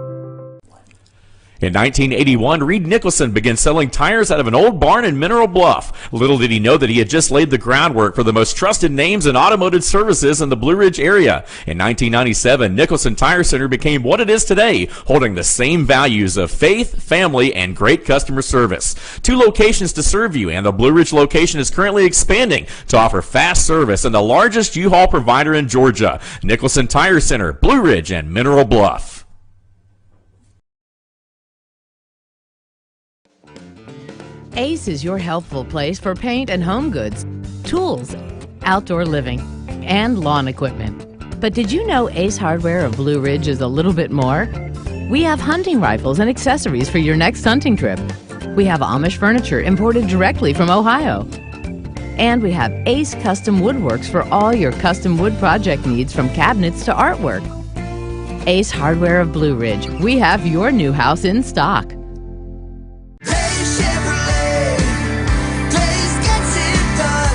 In 1981, Reed Nicholson began selling tires out of an old barn in Mineral Bluff. Little did he know that he had just laid the groundwork for the most trusted names in automotive services in the Blue Ridge area. In 1997, Nicholson Tire Center became what it is today, holding the same values of faith, family, and great customer service. 2 locations to serve you, and the Blue Ridge location is currently expanding to offer fast service and the largest U-Haul provider in Georgia. Nicholson Tire Center, Blue Ridge, and Mineral Bluff. Ace is your healthful place for paint and home goods, tools, outdoor living, and lawn equipment. But did you know Ace Hardware of Blue Ridge is a little bit more? We have hunting rifles and accessories for your next hunting trip. We have Amish furniture imported directly from Ohio. And we have Ace Custom Woodworks for all your custom wood project needs, from cabinets to artwork. Ace Hardware of Blue Ridge. We have your new house in stock.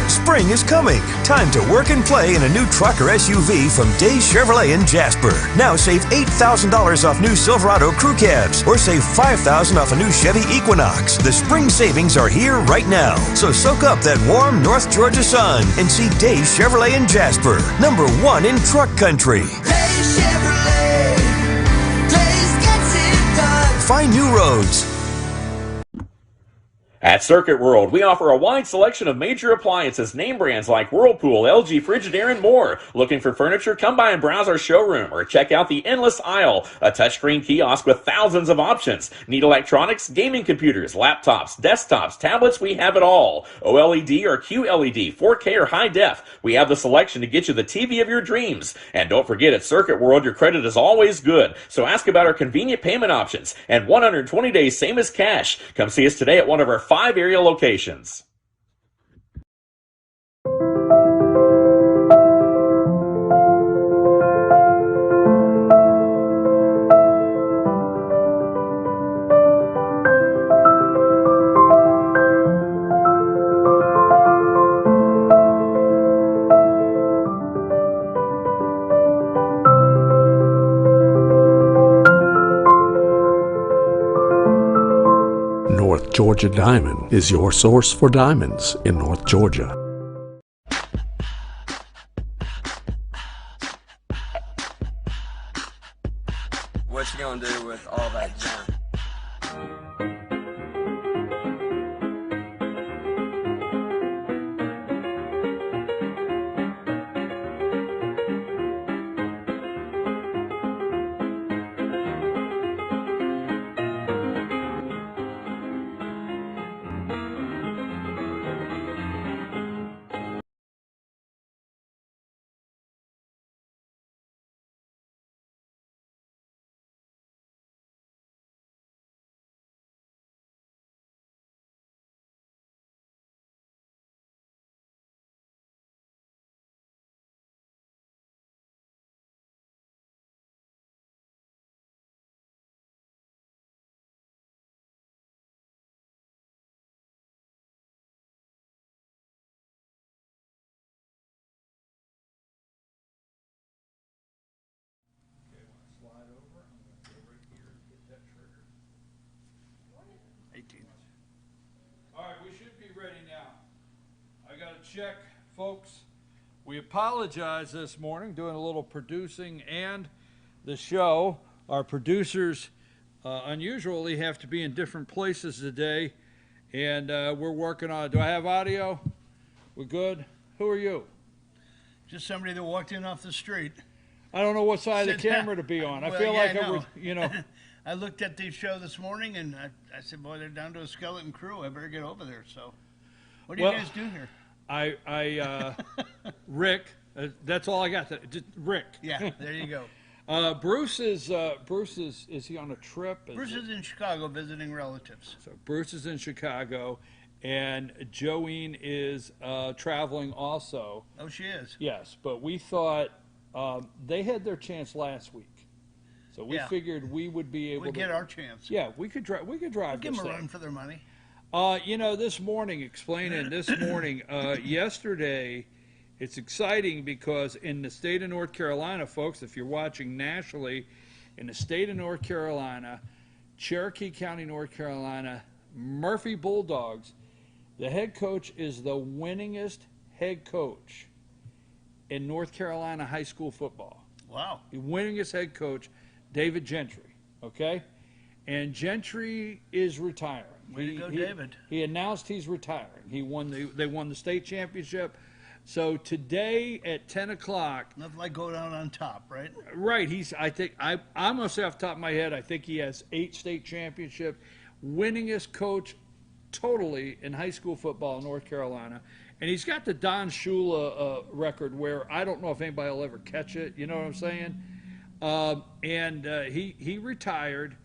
Spring is coming. Time to work and play in a new truck or SUV from Days Chevrolet in Jasper. Now save $8,000 off new Silverado crew cabs, or save $5,000 off a new Chevy Equinox. The spring savings are here right now. So soak up that warm North Georgia sun and see Days Chevrolet in Jasper, #1 in truck country. Days Chevrolet, Days gets it done. Find new roads. At Circuit World, we offer a wide selection of major appliances, name brands like Whirlpool, LG, Frigidaire, and more. Looking for furniture? Come by and browse our showroom, or check out the endless aisle, a touchscreen kiosk with thousands of options. Need electronics, gaming computers, laptops, desktops, tablets? We have it all. OLED or QLED, 4K or high def. We have the selection to get you the TV of your dreams. And don't forget, at Circuit World, your credit is always good. So ask about our convenient payment options and 120 days, same as cash. Come see us today at one of our 5 area locations. North Georgia Diamond is your source for diamonds in North Georgia. What you gonna do with all that junk? All right, we should be ready now. I got to check, folks. We apologize this morning, doing a little producing and the show. Our producers unusually have to be in different places today, and we're working on it. Do I have audio? We're good? Who are you? Just somebody that walked in off the street. I don't know what side of the camera to be on. I feel like it was, you know. I looked at the show this morning, and I said, boy, they're down to a skeleton crew. I better get over there. So what do you guys do here? Rick, that's all I got. Just Rick. Yeah, there you go. Bruce is he on a trip? Bruce is in Chicago visiting relatives. So Bruce is in Chicago, and Joeen is traveling also. Oh, she is? Yes, but we thought they had their chance last week. So we figured we would be able to get our chance. Yeah, we could drive. We'll give them a run for their money. You know, this morning, yesterday, It's exciting because in the state of North Carolina, folks, if you're watching nationally, in the state of North Carolina, Cherokee County, North Carolina, Murphy Bulldogs, the head coach is the winningest head coach in North Carolina high school football. Wow. The winningest head coach, David Gentry, okay? And Gentry is retiring. Way to go, David. He announced he's retiring. They won the state championship. So today at 10 o'clock. Nothing like go down on top, right? Right. I'm going to say off the top of my head, I think he has 8 state championships. Winningest coach totally in high school football in North Carolina. And he's got the Don Shula record where I don't know if anybody will ever catch it. You know what I'm saying? He retired,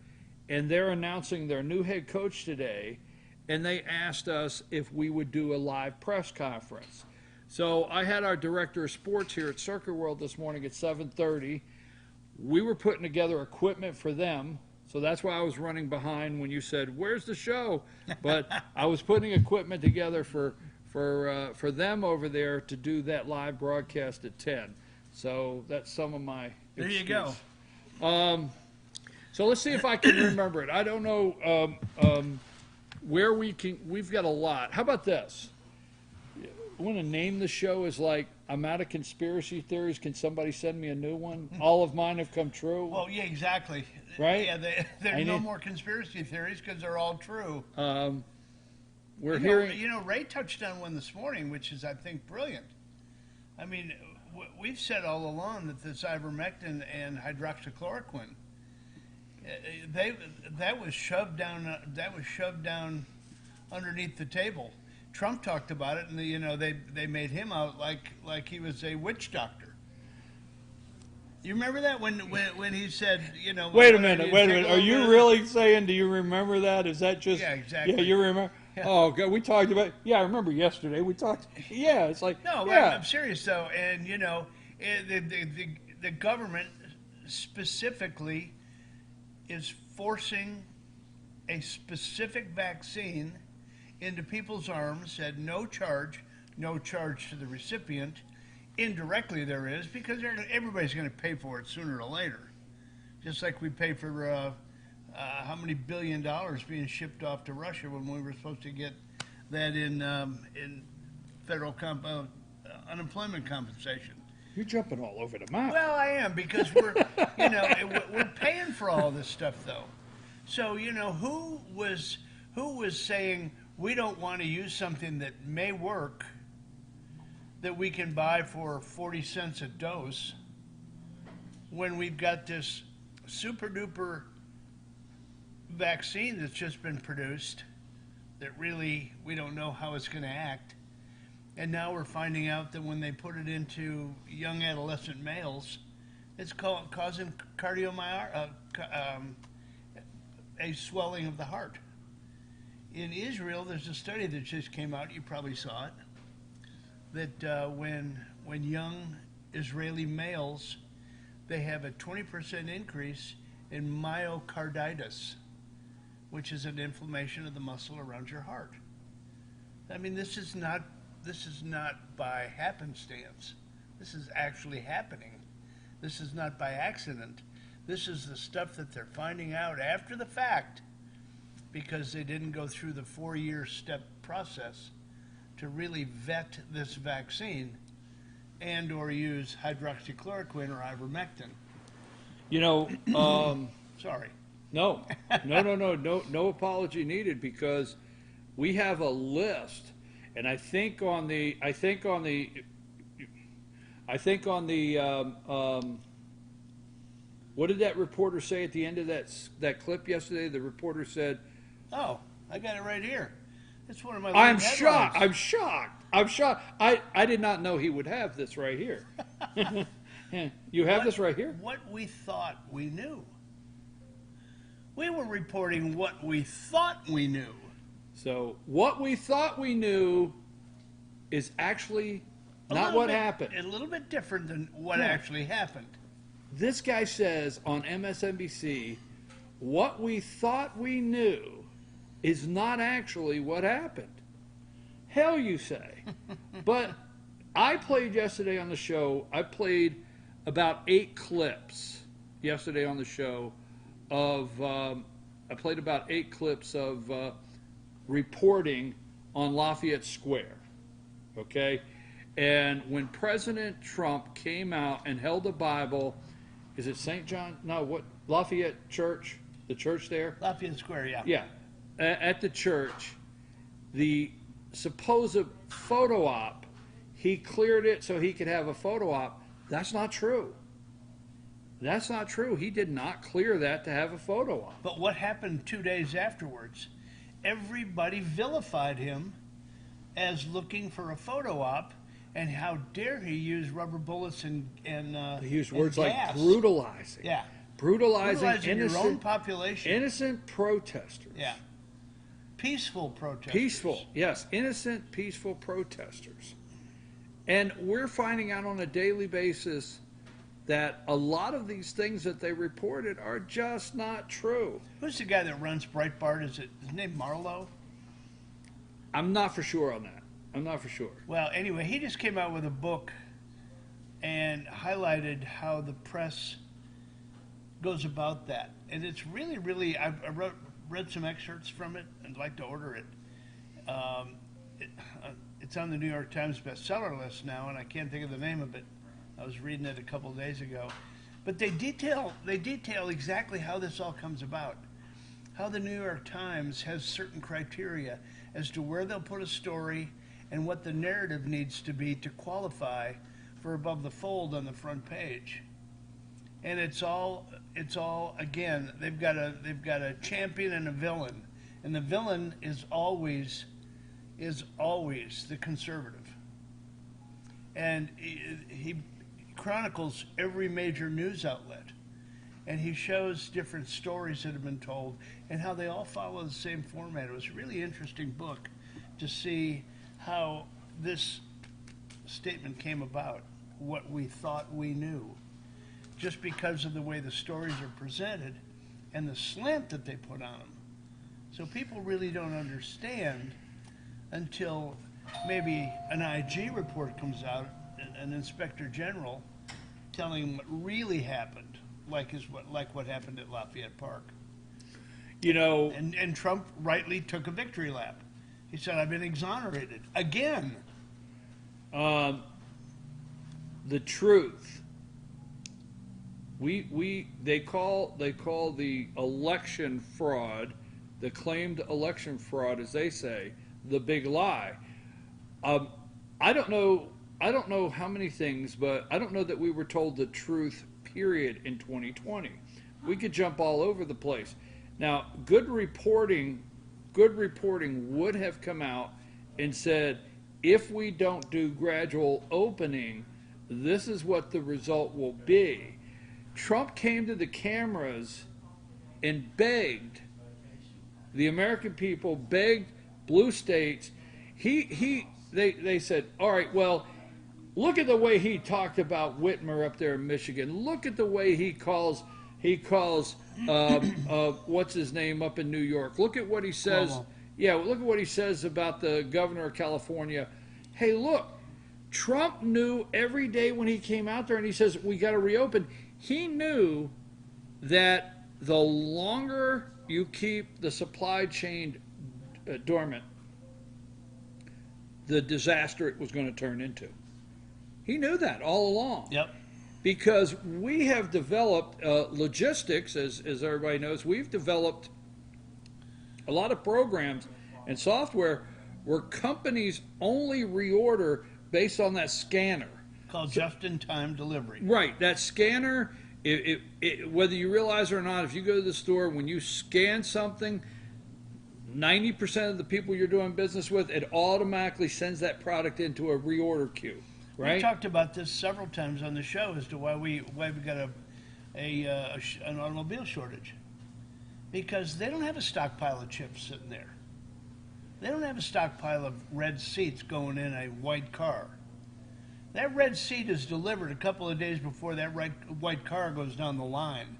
and they're announcing their new head coach today. And they asked us if we would do a live press conference. So I had our director of sports here at Circuit World this morning at 7:30. We were putting together equipment for them. So that's why I was running behind when you said, "Where's the show?" But I was putting equipment together for them over there to do that live broadcast at 10. So that's some of my There excuse. you go. So let's see if I can remember it. I don't know where we've got a lot. How about this? I want to name the show as like, I'm out of conspiracy theories. Can somebody send me a new one? All of mine have come true. Well, yeah, exactly. Right? Yeah, there's no more conspiracy theories because they're all true. We're hearing. Ray touched on one this morning, which is, I think, brilliant. I mean, we've said all along that this ivermectin and hydroxychloroquine, that was shoved down underneath the table. Trump talked about it, and they made him out like he was a witch doctor. You remember that when he said, Wait a minute. Are you really saying? Do you remember that? Is that just? Yeah, exactly. Yeah, you remember? Yeah. Oh, God, we talked about. Yeah, I remember yesterday. We talked. Yeah, it's like. No, yeah. I'm serious though, and the government specifically is forcing a specific vaccine into people's arms at no charge to the recipient. Indirectly there is, because everybody's going to pay for it sooner or later. Just like we pay for how many $1 billion being shipped off to Russia when we were supposed to get that in federal unemployment compensation. You're jumping all over the map. Well, I am, because we're we're paying for all this stuff though. So who was saying we don't want to use something that may work, that we can buy for 40 cents a dose, when we've got this super duper vaccine that's just been produced that really we don't know how it's going to act. And now we're finding out that when they put it into young adolescent males, it's causing a swelling of the heart. In Israel, there's a study that just came out, you probably saw it, that when young Israeli males, they have a 20% increase in myocarditis, which is an inflammation of the muscle around your heart. I mean, this is not by happenstance. This is actually happening. This is not by accident. This is the stuff that they're finding out after the fact, because they didn't go through the 4-year step process to really vet this vaccine and or use hydroxychloroquine or ivermectin. Sorry. No apology needed, because we have a list, and I think on the what did that reporter say at the end of that clip yesterday? The reporter said, "Oh, I got it right here. It's one of my." I'm shocked. I did not know he would have this right here. You have this right here? What we thought we knew. We were reporting what we thought we knew. So what we thought we knew is actually not what happened. A little bit different than what actually happened. This guy says on MSNBC, what we thought we knew is not actually what happened. Hell, you say. But I played yesterday on the show. I played about 8 clips yesterday on the show of. I played about 8 clips of reporting on Lafayette Square. Okay, and when President Trump came out and held a Bible, is it St. John? No, what Lafayette Church? The church there? Lafayette Square, yeah. Yeah, at the church, the supposed photo op, he cleared it so he could have a photo op. That's not true. That's not true. He did not clear that to have a photo op. But what happened 2 days afterwards? Everybody vilified him as looking for a photo op, and how dare he use rubber bullets and He used and words gas. like brutalizing. Yeah. Brutalizing Brutalizing your own innocent population. innocent protesters. Yeah. Peaceful protesters. Peaceful, yes, innocent, peaceful protesters. And we're finding out on a daily basis that a lot of these things that they reported are just not true. Who's the guy that runs Breitbart? Is his name Marlowe? I'm not for sure on that. I'm not for sure. Well, anyway, he just came out with a book and highlighted how the press goes about that. And it's really, really, I read some excerpts from it and I'd like to order it. It's on the New York Times bestseller list now, and I can't think of the name of it. I was reading it a couple of days ago. But they detail exactly how this all comes about. How the New York Times has certain criteria as to where they'll put a story and what the narrative needs to be to qualify for above the fold on the front page. And it's all again, they've got a champion and a villain. And the villain is always the conservative. And he chronicles every major news outlet. And he shows different stories that have been told and how they all follow the same format. It was a really interesting book to see how this statement came about, what we thought we knew, just because of the way the stories are presented and the slant that they put on them. So people really don't understand until maybe an IG report comes out, an inspector general telling them what really happened, like what happened at Lafayette Park. You know, and Trump rightly took a victory lap. He said, "I've been exonerated again." The truth. They call the election fraud, the claimed election fraud, as they say, the big lie. I don't know how many things, but I don't know that we were told the truth, period, in 2020. We could jump all over the place. Now, good reporting would have come out and said, if we don't do gradual opening, this is what the result will be. Trump came to the cameras and begged the American people, begged blue states. They said, all right, well, look at the way he talked about Whitmer up there in Michigan. Look at the way he calls what's his name up in New York. Look at what he says. Cuomo. Yeah, look at what he says about the governor of California. Hey, look, Trump knew every day when he came out there and he says, we got to reopen. He knew that the longer you keep the supply chain dormant, the disaster it was going to turn into. He knew that all along. Yep. Because we have developed logistics, as everybody knows, we've developed a lot of programs and software where companies only reorder based on that scanner. Called just-in-time delivery. Right, that scanner, whether you realize it or not, if you go to the store, when you scan something, 90% of the people you're doing business with, it automatically sends that product into a reorder queue. Right? We talked about this several times on the show as to why we got an automobile shortage. Because they don't have a stockpile of chips sitting there. They don't have a stockpile of red seats going in a white car. That red seat is delivered a couple of days before that white car goes down the line.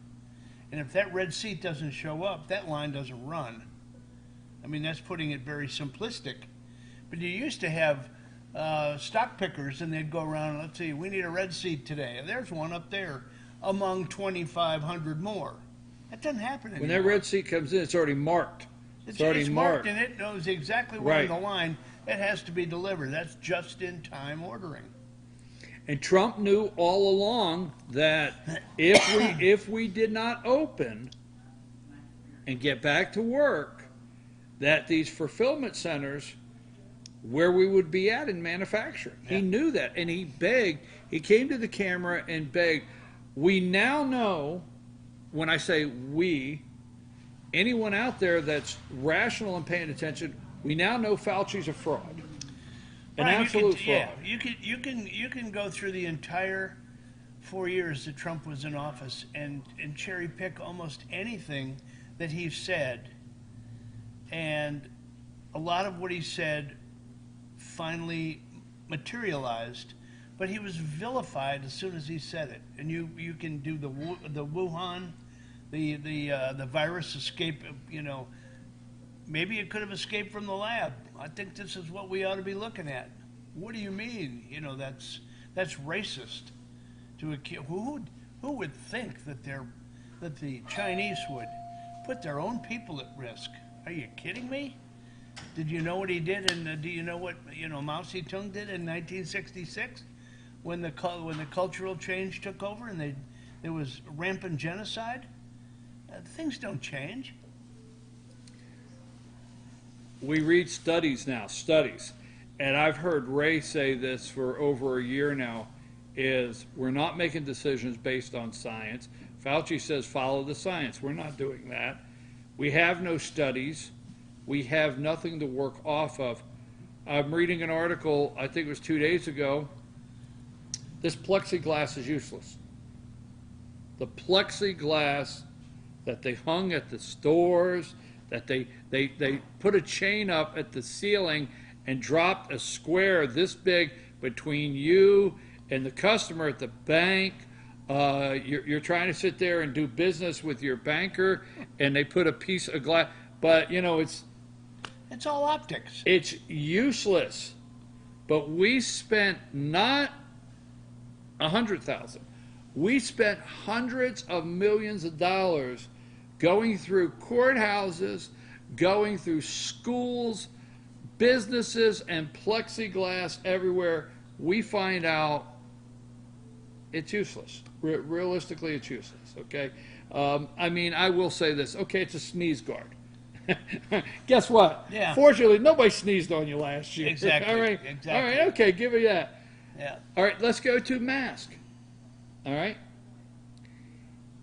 And if that red seat doesn't show up, that line doesn't run. I mean, that's putting it very simplistic. But you used to have stock pickers, and they'd go around, let's see, we need a red seat today. And there's one up there among 2,500 more. That doesn't happen anymore. When that red seat comes in, it's already marked. It's already marked, and it knows exactly where in Right. the line it has to be delivered. That's just-in-time ordering. And Trump knew all along that if we did not open and get back to work, that these fulfillment centers, where we would be at in manufacturing. He knew that, and he begged. He came to the camera and begged. We now know, when I say we, anyone out there that's rational and paying attention, we now know Fauci's a fraud. An Right, absolute fraud. Yeah, you can go through the entire 4 years that Trump was in office and cherry pick almost anything that he said, and a lot of what he said finally materialized, but he was vilified as soon as he said it. And you can do the Wuhan, the virus escape. You know, maybe it could have escaped from the lab. I think this is what we ought to be looking at. What do you mean? You know, that's racist. Who would think that the Chinese would put their own people at risk? Are you kidding me? Did you know what he did? And do you know what Mao Zedong did in 1966 when the cultural change took over and there was rampant genocide? Things don't change. We read studies now, and I've heard Ray say this for over a year now, is we're not making decisions based on science. Fauci says follow the science. We're not doing that. We have no studies. We have nothing to work off of. I'm reading an article, I think it was 2 days ago. This plexiglass is useless. The plexiglass that they hung at the stores, that they put a chain up at the ceiling and dropped a square this big between you and the customer at the bank. You're trying to sit there and do business with your banker, and they put a piece of glass. But, It's all optics. It's useless. But we spent not 100,000. We spent hundreds of millions of dollars going through courthouses, going through schools, businesses, and plexiglass everywhere. We find out it's useless. Realistically, it's useless, okay? I will say this. Okay, it's a sneeze guard. Guess what? Yeah. Fortunately, nobody sneezed on you last year. Exactly. All right. Exactly. All right. Okay. Give me that. Yeah. All right. Let's go to mask. All right.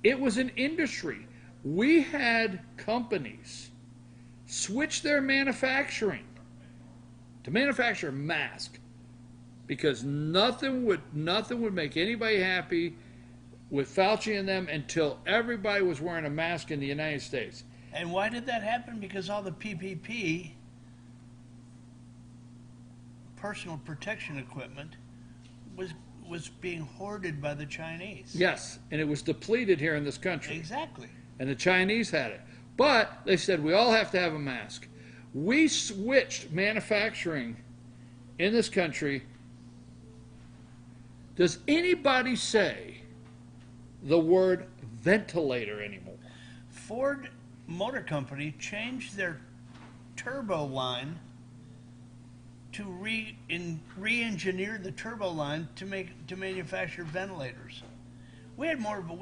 It was an industry. We had companies switch their manufacturing to manufacture masks because nothing would make anybody happy with Fauci and them until everybody was wearing a mask in the United States. And why did that happen? Because all the PPP, personal protection equipment, was being hoarded by the Chinese. Yes, and it was depleted here in this country. Exactly. And the Chinese had it. But they said we all have to have a mask. We switched manufacturing in this country. Does anybody say the word ventilator anymore? Ford Motor Company changed their turbo line to re-engineer the turbo line to manufacture ventilators. We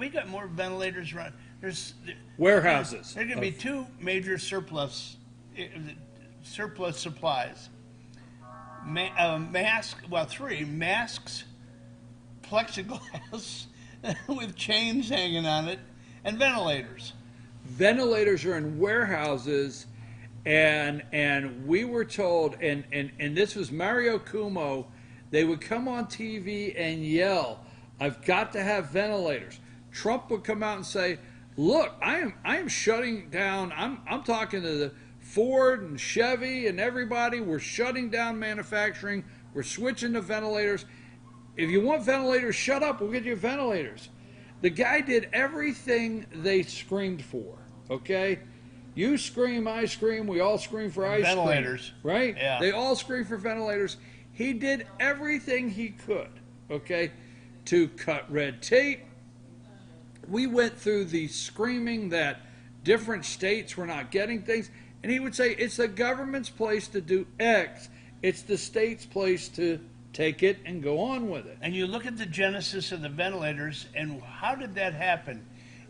got more ventilators around. There's warehouses. There's going to be two major surplus supplies. Three masks, plexiglass with chains hanging on it, and ventilators. Ventilators are in warehouses, and we were told, and this was Mario Cuomo, they would come on TV and yell, "I've got to have ventilators." Trump would come out and say, "Look, I am shutting down. I'm talking to the Ford and Chevy and everybody. We're shutting down manufacturing. We're switching to ventilators. If you want ventilators, shut up. We'll get you ventilators." The guy did everything they screamed for, okay? You scream, I scream, we all scream for ice cream. Ventilators. Right? Yeah. They all scream for ventilators. He did everything he could, okay, to cut red tape. We went through the screaming that different states were not getting things, and he would say, it's the government's place to do X. It's the state's place to take it and go on with it. And you look at the genesis of the ventilators, and how did that happen?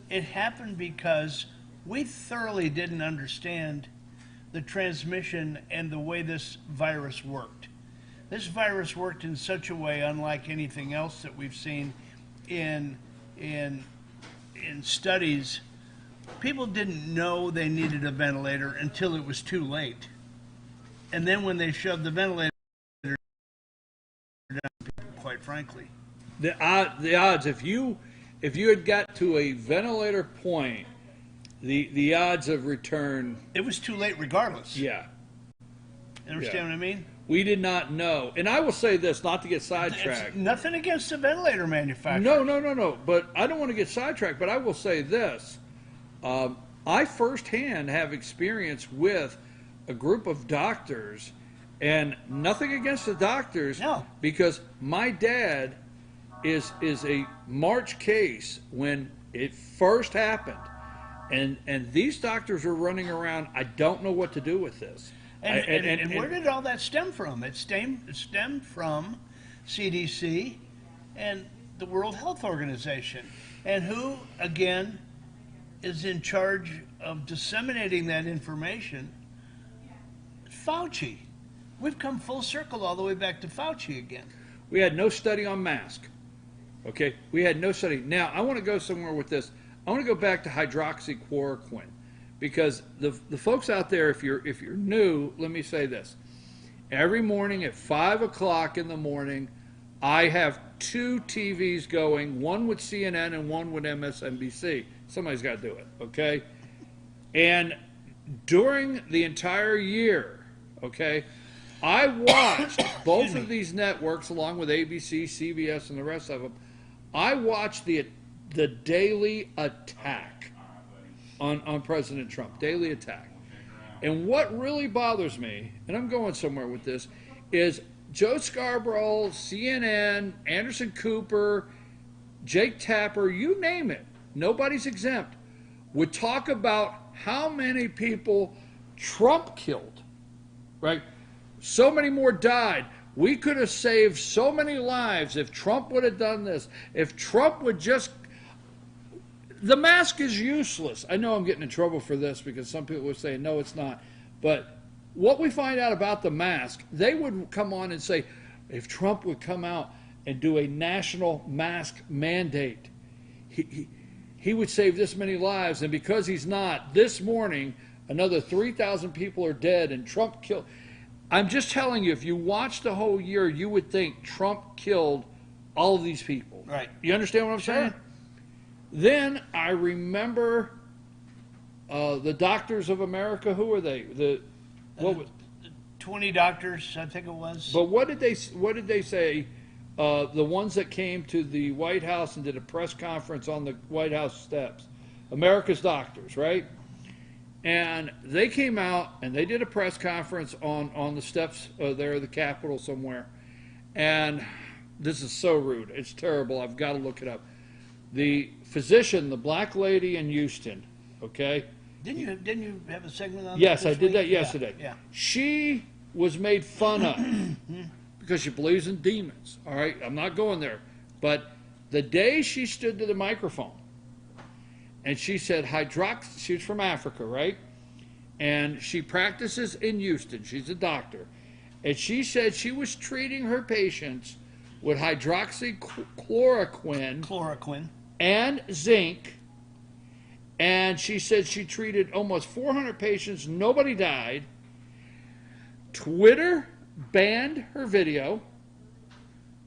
It happened because we thoroughly didn't understand the transmission and the way this virus worked. This virus worked in such a way unlike anything else that we've seen in studies. People didn't know they needed a ventilator until it was too late. And then when they shoved the ventilator down, quite frankly. The odds, if you had got to a ventilator point, the odds of return. It was too late regardless. Yeah. You understand what I mean? We did not know. And I will say this, not to get sidetracked. It's nothing against the ventilator manufacturer. No. But I don't want to get sidetracked, but I will say this. I firsthand have experience with a group of doctors, and nothing against the doctors, no, because my dad is a March case when it first happened, and these doctors are running around. I don't know what to do with this. And where did all that stem from? It stemmed from CDC and the World Health Organization. And who, again, is in charge of disseminating that information? Fauci. We've come full circle all the way back to Fauci again. We had no study on mask. Okay? We had no study. Now, I want to go somewhere with this. I want to go back to hydroxychloroquine. Because the folks out there, if you're new, let me say this. Every morning at 5 o'clock in the morning, I have two TVs going, one with CNN and one with MSNBC. Somebody's got to do it, okay? And during the entire year, okay, I watched both of these networks along with ABC, CBS, and the rest of them. I watched the daily attack on President Trump, daily attack. And what really bothers me, and I'm going somewhere with this, is Joe Scarborough, CNN, Anderson Cooper, Jake Tapper, you name it, nobody's exempt, would talk about how many people Trump killed, right? So many more died. We could have saved so many lives if Trump would have done this. If Trump would just... The mask is useless. I know I'm getting in trouble for this because some people would say, no, it's not. But what we find out about the mask, they would come on and say, if Trump would come out and do a national mask mandate, he would save this many lives. And because he's not, this morning, another 3,000 people are dead and Trump killed. I'm just telling you, if you watch the whole year, you would think Trump killed all of these people. Right. You understand what I'm saying? Then I remember the Doctors of America. Who were they? 20 doctors, I think it was. But what did they say? The ones that came to the White House and did a press conference on the White House steps, America's doctors, right? And they came out and they did a press conference on the steps there of the Capitol somewhere. And this is so rude. It's terrible. I've got to look it up. The physician, the black lady in Houston, okay? Didn't you have a segment on that? Yes, I did that yesterday. Yeah. She was made fun of because she believes in demons. All right, I'm not going there. But the day she stood to the microphone and she said she was from Africa, right? And she practices in Houston. She's a doctor. And she said she was treating her patients with hydroxychloroquine and zinc, and she said she treated almost 400 patients. Nobody died. Twitter banned her video.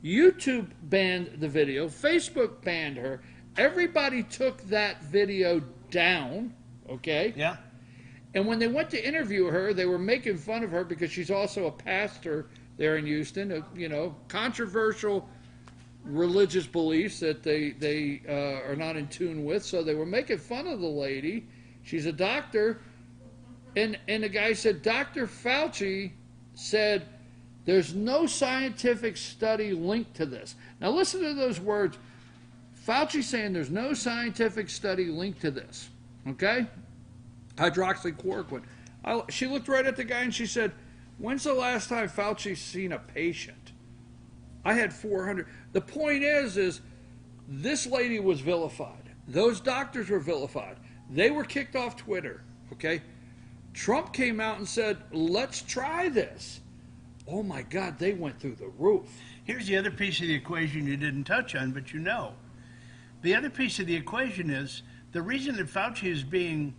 YouTube banned the video. Facebook banned her. Everybody took that video down, okay? Yeah. And when they went to interview her, they were making fun of her because she's also a pastor there in Houston, controversial religious beliefs that they are not in tune with. So they were making fun of the lady. She's a doctor. And the guy said, Dr. Fauci said There's no scientific study linked to this. Now listen to those words. Fauci saying there's no scientific study linked to this. Okay? Hydroxychloroquine. She looked right at the guy and she said, when's the last time Fauci's seen a patient? I had 400. The point is this lady was vilified. Those doctors were vilified. They were kicked off Twitter. Okay? Trump came out and said, let's try this. Oh my God, they went through the roof. Here's the other piece of the equation you didn't touch on, but you know. The other piece of the equation is the reason that Fauci is being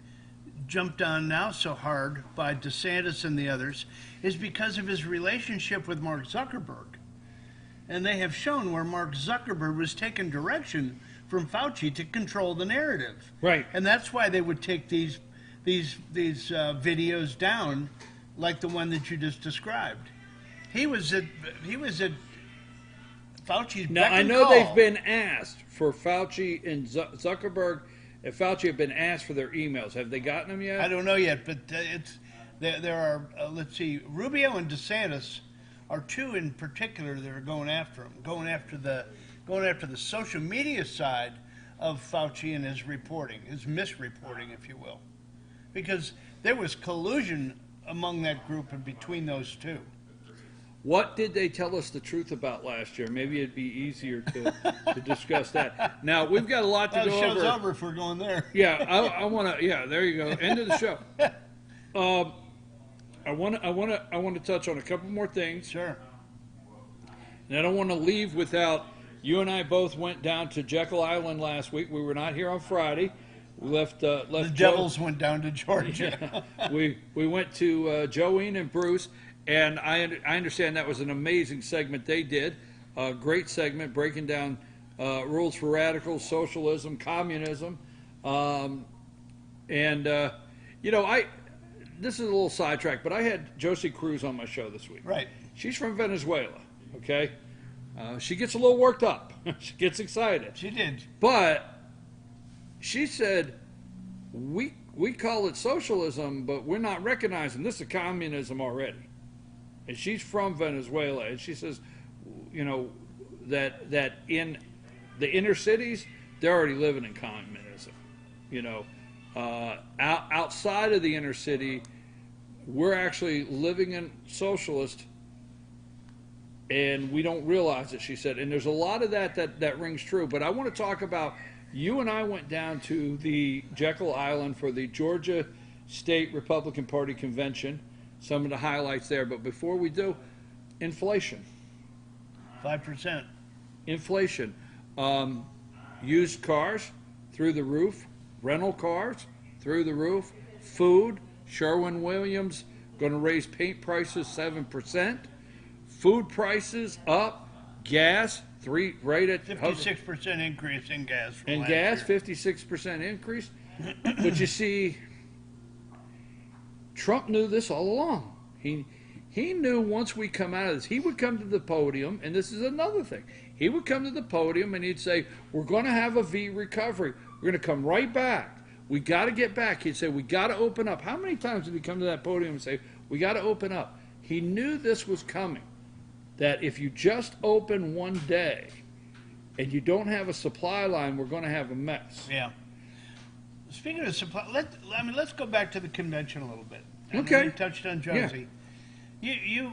jumped on now so hard by DeSantis and the others is because of his relationship with Mark Zuckerberg. And they have shown where Mark Zuckerberg was taking direction from Fauci to control the narrative. Right. And that's why they would take these videos down, like the one that you just described. He was at Fauci's Now, beck I and know call. they've been asked for Fauci and Zuckerberg and Fauci have been asked for their emails. Have they gotten them yet? I don't know yet, but there are let's see, Rubio and DeSantis are two in particular that are going after him, going after the social media side of Fauci and his reporting, his misreporting, if you will, because there was collusion among that group and between those two. What did they tell us the truth about last year? Maybe it'd be easier to discuss that. Now, we've got a lot to Well, the go show's over. over if we're going there. Yeah, I want to. Yeah, there you go. End of the show. I want to touch on a couple more things. Sure. And I don't want to leave without. You and I both went down to Jekyll Island last week. We were not here on Friday. We left. The Joe- Devils went down to Georgia. Yeah. we went to Joanne and Bruce. And I understand that was an amazing segment they did. A great segment breaking down rules for radicals, socialism, communism. This is a little sidetrack, but I had Josie Cruz on my show this week. Right. She's from Venezuela, okay? She gets a little worked up. She gets excited. She did. But she said, we call it socialism, but we're not recognizing this is communism already. And she's from Venezuela, and she says, that in the inner cities, they're already living in communism. Outside of the inner city, we're actually living in socialist, and we don't realize it, she said. And there's a lot of that rings true. But I want to talk about, you and I went down to the Jekyll Island for the Georgia State Republican Party Convention. Some of the highlights there, but before we do, inflation. 5%. Inflation. Used cars through the roof. Rental cars through the roof. Food. Sherwin-Williams going to raise paint prices 7%. Food prices up. Gas right at 56% increase in gas. From and last gas year. 56% increase. But you see, Trump knew this all along. He knew once we come out of this, he would come to the podium, and this is another thing. He would come to the podium and he'd say, we're going to have a V recovery. We're going to come right back. We got to get back. He'd say, we got to open up. How many times did he come to that podium and say, we got to open up? He knew this was coming, that if you just open one day and you don't have a supply line, we're going to have a mess. Yeah. Speaking of supply, let's go back to the convention a little bit. Okay. You touched on Josie. Yeah.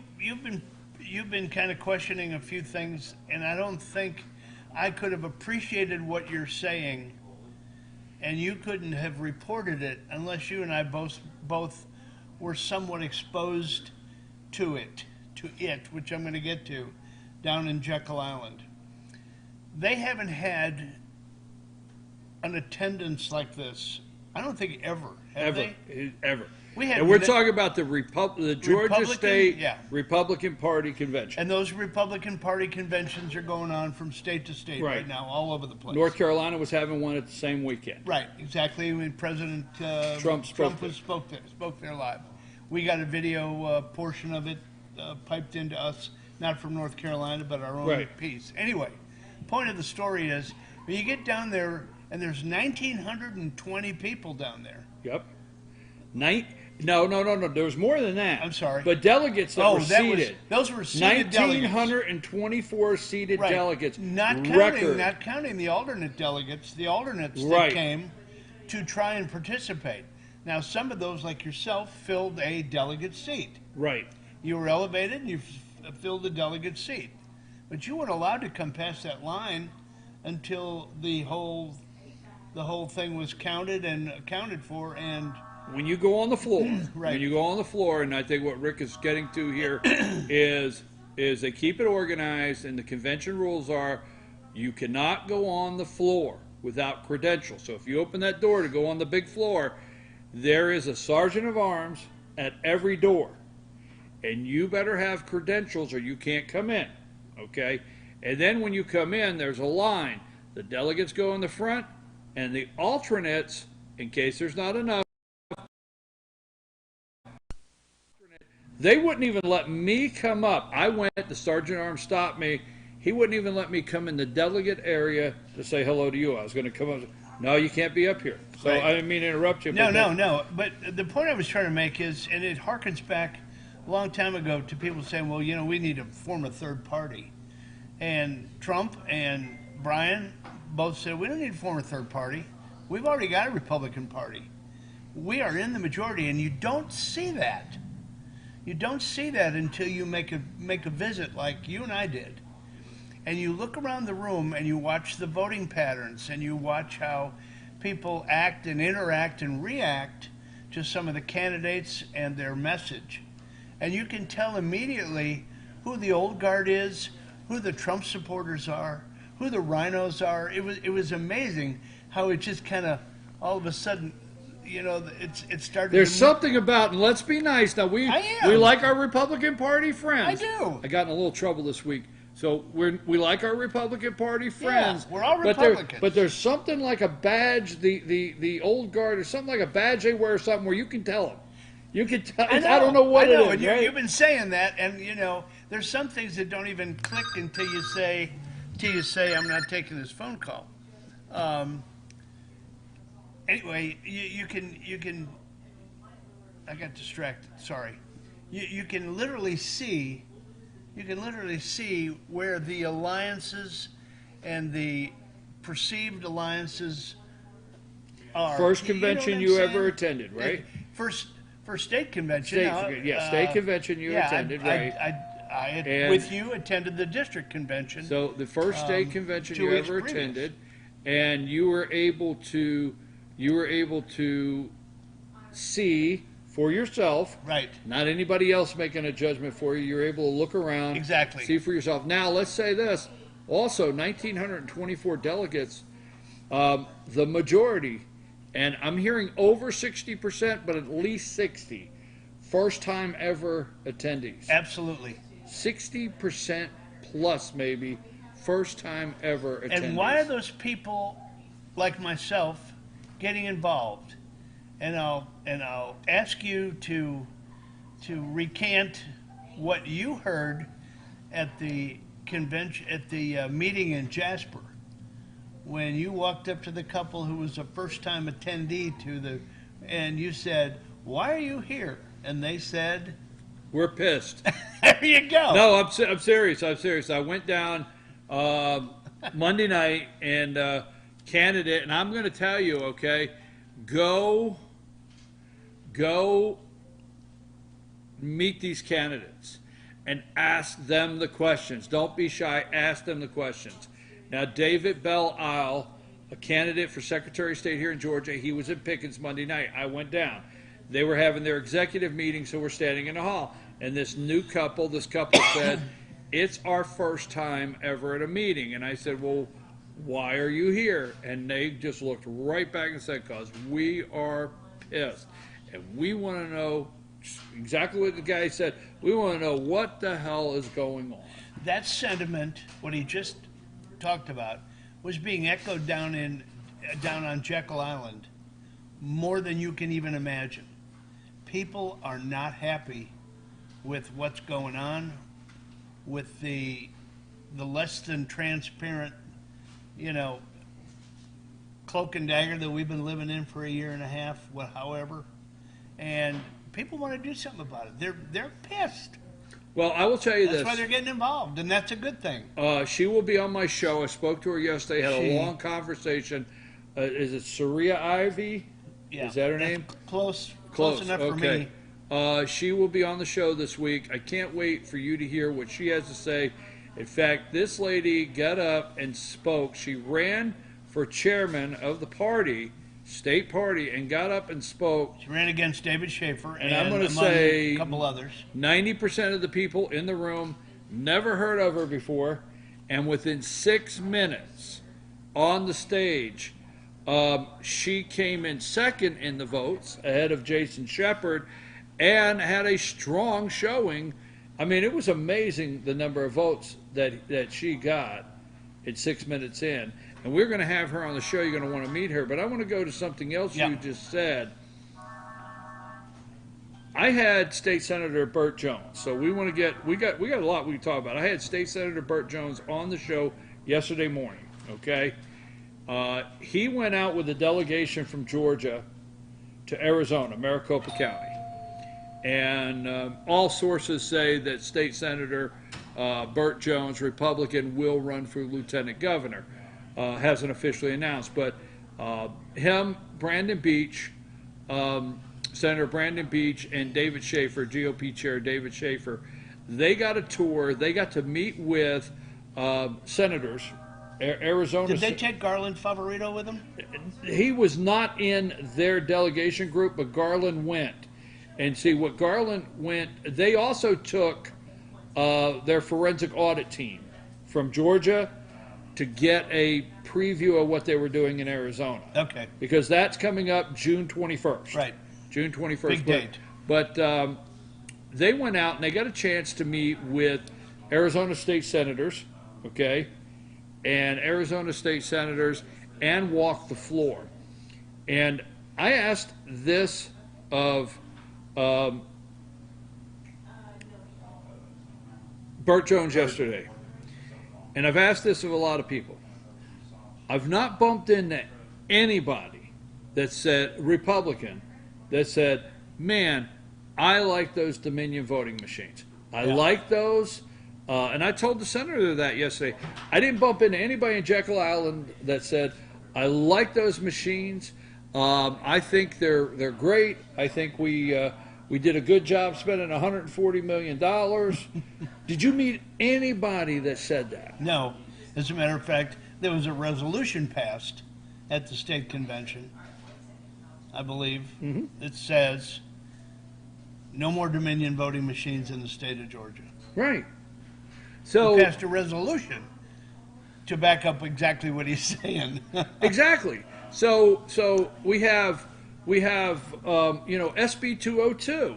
You've been kind of questioning a few things, and I don't think I could have appreciated what you're saying, and you couldn't have reported it unless you and I both were somewhat exposed to it, which I'm going to get to, down in Jekyll Island. They haven't had an attendance like this, I don't think ever. Have they? Ever. And we're talking about the Georgia State yeah. Republican Party Convention. And those Republican Party conventions are going on from state to state right now, all over the place. North Carolina was having one at the same weekend. Right, exactly. When President Trump spoke there live. We got a video portion of it piped into us, not from North Carolina, but our own piece. Anyway, point of the story is, when you get down there, and there's 1,920 people down there. Yep. No. There was more than that. I'm sorry. But delegates that were seated. Those were seated delegates. 1,924 seated Right. delegates. Not counting the alternate delegates. The alternates that came to try and participate. Now, some of those, like yourself, filled a delegate seat. Right. You were elevated, and you filled a delegate seat. But you weren't allowed to come past that line until the whole thing was counted and accounted for. And when you go on the floor, right. When you go on the floor, and I think what Rick is getting to here is they keep it organized, and the convention rules are you cannot go on the floor without credentials. So if you open that door to go on the big floor, there is a sergeant of arms at every door, and you better have credentials or you can't come in, okay? And then when you come in, there's a line. The delegates go in the front, and the alternates, in case there's not enough, they wouldn't even let me come up. I went, the sergeant at arms stopped me. He wouldn't even let me come in the delegate area to say hello to you. I was going to come up. No, you can't be up here. So right. I didn't mean to interrupt you. No. But the point I was trying to make is, and it harkens back a long time ago to people saying, well, we need to form a third party. And Trump and Brian both said, we don't need to form a third party. We've already got a Republican Party. We are in the majority, and you don't see that. You don't see that until you make a visit like you and I did. And you look around the room and you watch the voting patterns and you watch how people act and interact and react to some of the candidates and their message. And you can tell immediately who the old guard is, who the Trump supporters are, who the rhinos are. It was amazing how it just kind of all of a sudden, it started. There's something about, and let's be nice now. We like our Republican Party friends. I do. I got in a little trouble this week. So we like our Republican Party friends. Yeah, we're all Republicans. But there's something like a badge, the old guard, or something like a badge they wear, or something where you can tell them. You can tell. I don't know what it is. And right? You've been saying that, and there's some things that don't even click until you say, I'm not taking this phone call. Anyway, you can. I got distracted. Sorry. You can literally see. You can literally see where the alliances and the perceived alliances are. First convention you ever attended, right? First state convention. State convention you attended, right? I with you attended the district convention. So the first state convention you ever attended, and you were able to see for yourself, right? Not anybody else making a judgment for you. You're able to look around, exactly, see for yourself. Now, let's say this: also, 1,924 delegates, the majority, and I'm hearing over 60%, but at least 60, first-time ever attendees. Absolutely, 60% plus, maybe first-time ever attendees. And why are those people like myself getting involved? And I'll ask you to recant what you heard at the convention, at the meeting in Jasper, when you walked up to the couple who was a first-time attendee and you said, "Why are you here?" And they said, "We're pissed." There you go. No, I'm serious. I went down Monday night and candidate, and I'm going to tell you, okay, go meet these candidates and ask them the questions. Don't be shy. Ask them the questions. Now, David Bell Isle, a candidate for Secretary of State here in Georgia, he was in Pickens Monday night. I went down. They were having their executive meeting, so we're standing in the hall. And this couple said, "It's our first time ever at a meeting." And I said, "Well, why are you here?" And they just looked right back and said, "Because we are pissed. And we want to know exactly what the guy said. We want to know what the hell is going on." That sentiment, what he just talked about, was being echoed down on Jekyll Island more than you can even imagine. People are not happy with what's going on, with the less than transparent, cloak and dagger that we've been living in for a year and a half, however. And people want to do something about it. They're pissed. Well, I will tell you That's this. why they're getting involved, and that's a good thing. She will be on my show. I spoke to her yesterday, had a long conversation. Is it Saria Ivy? Yeah, is that her name? Close enough for okay. me. She will be on the show this week. I can't wait for you to hear what she has to say. In fact, this lady got up and spoke. She ran for chairman of the party, state party, and got up and spoke. She ran against David Schaefer and I'm going to say a couple others. 90% of the people in the room never heard of her before, and within 6 minutes on the stage, she came in second in the votes ahead of Jason Shepard and had a strong showing. I mean, it was amazing the number of votes that she got at 6 minutes in. And we're going to have her on the show. You're going to want to meet her. But I want to go to something else you just said. I had State Senator Burt Jones. So we got a lot we can talk about. I had State Senator Burt Jones on the show yesterday morning, okay? He went out with a delegation from Georgia to Arizona, Maricopa County. And all sources say that State Senator Burt Jones, Republican, will run for lieutenant governor. Hasn't officially announced, but him, Brandon Beach, Senator Brandon Beach, and David Schaefer, GOP Chair David Schaefer, they got a tour. They got to meet with senators. Arizona. Did they take Garland Favorito with them? He was not in their delegation group, but Garland went. And see, what Garland went, they also took their forensic audit team from Georgia to get a preview of what they were doing in Arizona. Okay. Because that's coming up June 21st. Right. June 21st. Big date. But they went out and they got a chance to meet with Arizona state senators, okay, and Arizona state senators, and walk the floor. And I asked this of Burt Jones yesterday, and I've asked this of a lot of people. I've not bumped into anybody that said, Republican, that said, man, I like those Dominion voting machines. I like those. And I told the senator that yesterday. I didn't bump into anybody in Jekyll Island that said, I like those machines. I think they're great. I think we did a good job spending $140 million. Did you meet anybody that said that? No. As a matter of fact, there was a resolution passed at the state convention, I believe, that says no more Dominion voting machines in the state of Georgia. Right. So we passed a resolution to back up exactly what he's saying. Exactly. So we have SB 202,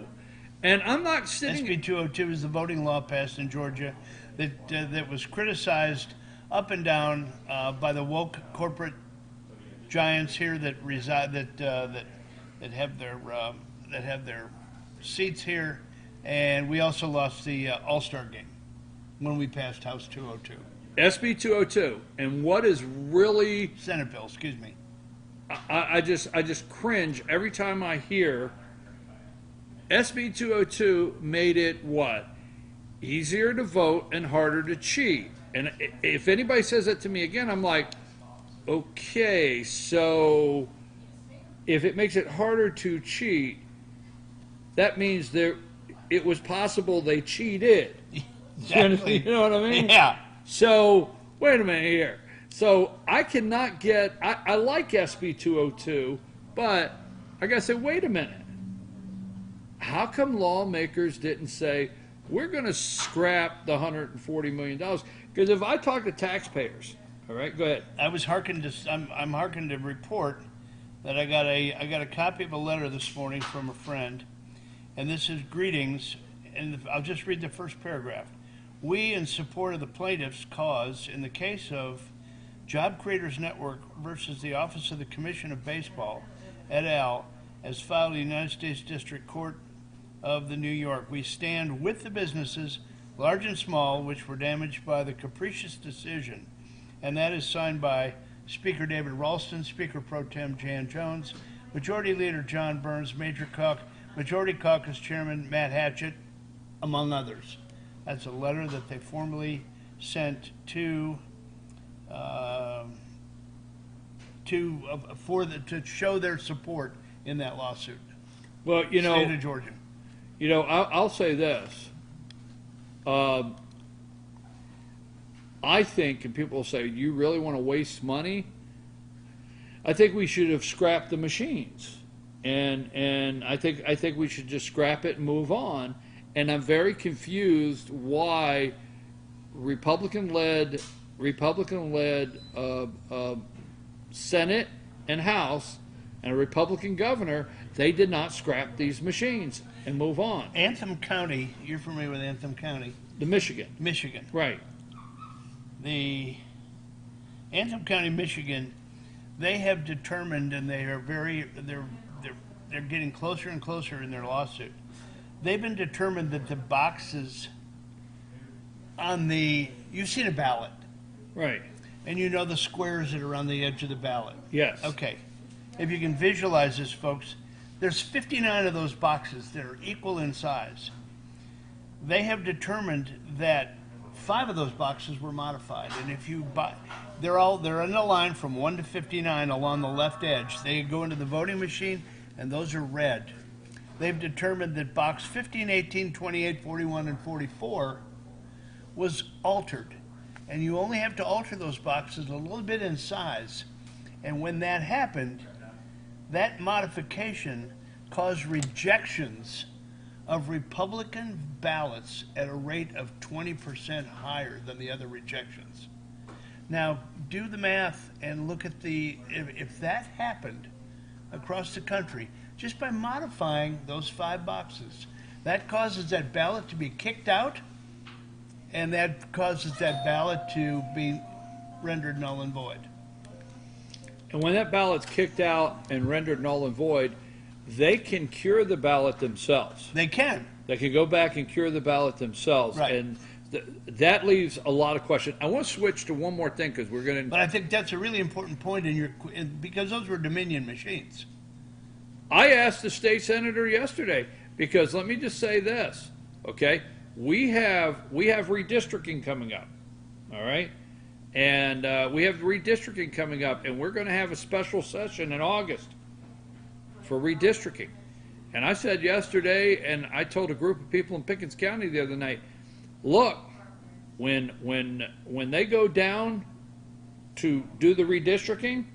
and I'm not sitting. SB 202 is the voting law passed in Georgia that was criticized up and down by the woke corporate giants here that reside that have their seats here, and we also lost the All-Star game when we passed House 202. SB 202, and what is really Senate bill? Excuse me. I just cringe every time I hear SB 202 made it what? Easier to vote and harder to cheat. And if anybody says that to me again, I'm like, okay, so if it makes it harder to cheat, that means it was possible they cheated. Exactly. You know what I mean? Yeah. So, wait a minute here. So, I cannot get, I like SB 202, but I got to say, wait a minute. How come lawmakers didn't say, we're going to scrap the $140 million? Because if I talk to taxpayers, all right, go ahead. I'm hearkened to report that I got a copy of a letter this morning from a friend, and this is greetings, and I'll just read the first paragraph. We, in support of the plaintiff's cause in the case of Job Creators Network versus the Office of the Commission of Baseball, et al., as filed in the United States District Court of the New York, we stand with the businesses, large and small, which were damaged by the capricious decision, and that is signed by Speaker David Ralston, Speaker Pro Tem Jan Jones, Majority Leader John Burns, Major Cook, Majority Caucus Chairman Matt Hatchett, among others. That's a letter that they formally sent to show their support in that lawsuit. Well, State of Georgia. I'll say this. I think, and people will say, you really want to waste money? I think we should have scrapped the machines. And I think we should just scrap it and move on. And I'm very confused why Republican-led Senate and House and a Republican governor, they did not scrap these machines and move on. Anthem County, you're familiar with Anthem County? Michigan. Right. The Anthem County, Michigan, they have determined, and they're getting closer and closer in their lawsuit. They've been determined that the boxes on you've seen a ballot. Right. And you know the squares that are on the edge of the ballot. Yes. Okay. If you can visualize this, folks, there's 59 of those boxes that are equal in size. They have determined that 5 of those boxes were modified, and if you buy, they're in a line from 1 to 59 along the left edge. They go into the voting machine, and those are red. They've determined that box 15, 18, 28, 41, and 44 was altered, and you only have to alter those boxes a little bit in size. And when that happened, that modification caused rejections of Republican ballots at a rate of 20% higher than the other rejections. Now, do the math and look at if that happened across the country, just by modifying those 5 boxes, that causes that ballot to be kicked out, and that causes that ballot to be rendered null and void. And when that ballot's kicked out and rendered null and void, they can cure the ballot themselves. They can. They can go back and cure the ballot themselves. Right. And that leaves a lot of questions. I want to switch to one more thing because we're going to... But I think that's a really important point because those were Dominion machines. I asked the state senator yesterday because let me just say this, okay? We have redistricting coming up, all right? And we have redistricting coming up, and we're going to have a special session in August for redistricting. And I said yesterday, and I told a group of people in Pickens County the other night, look, when they go down to do the redistricting,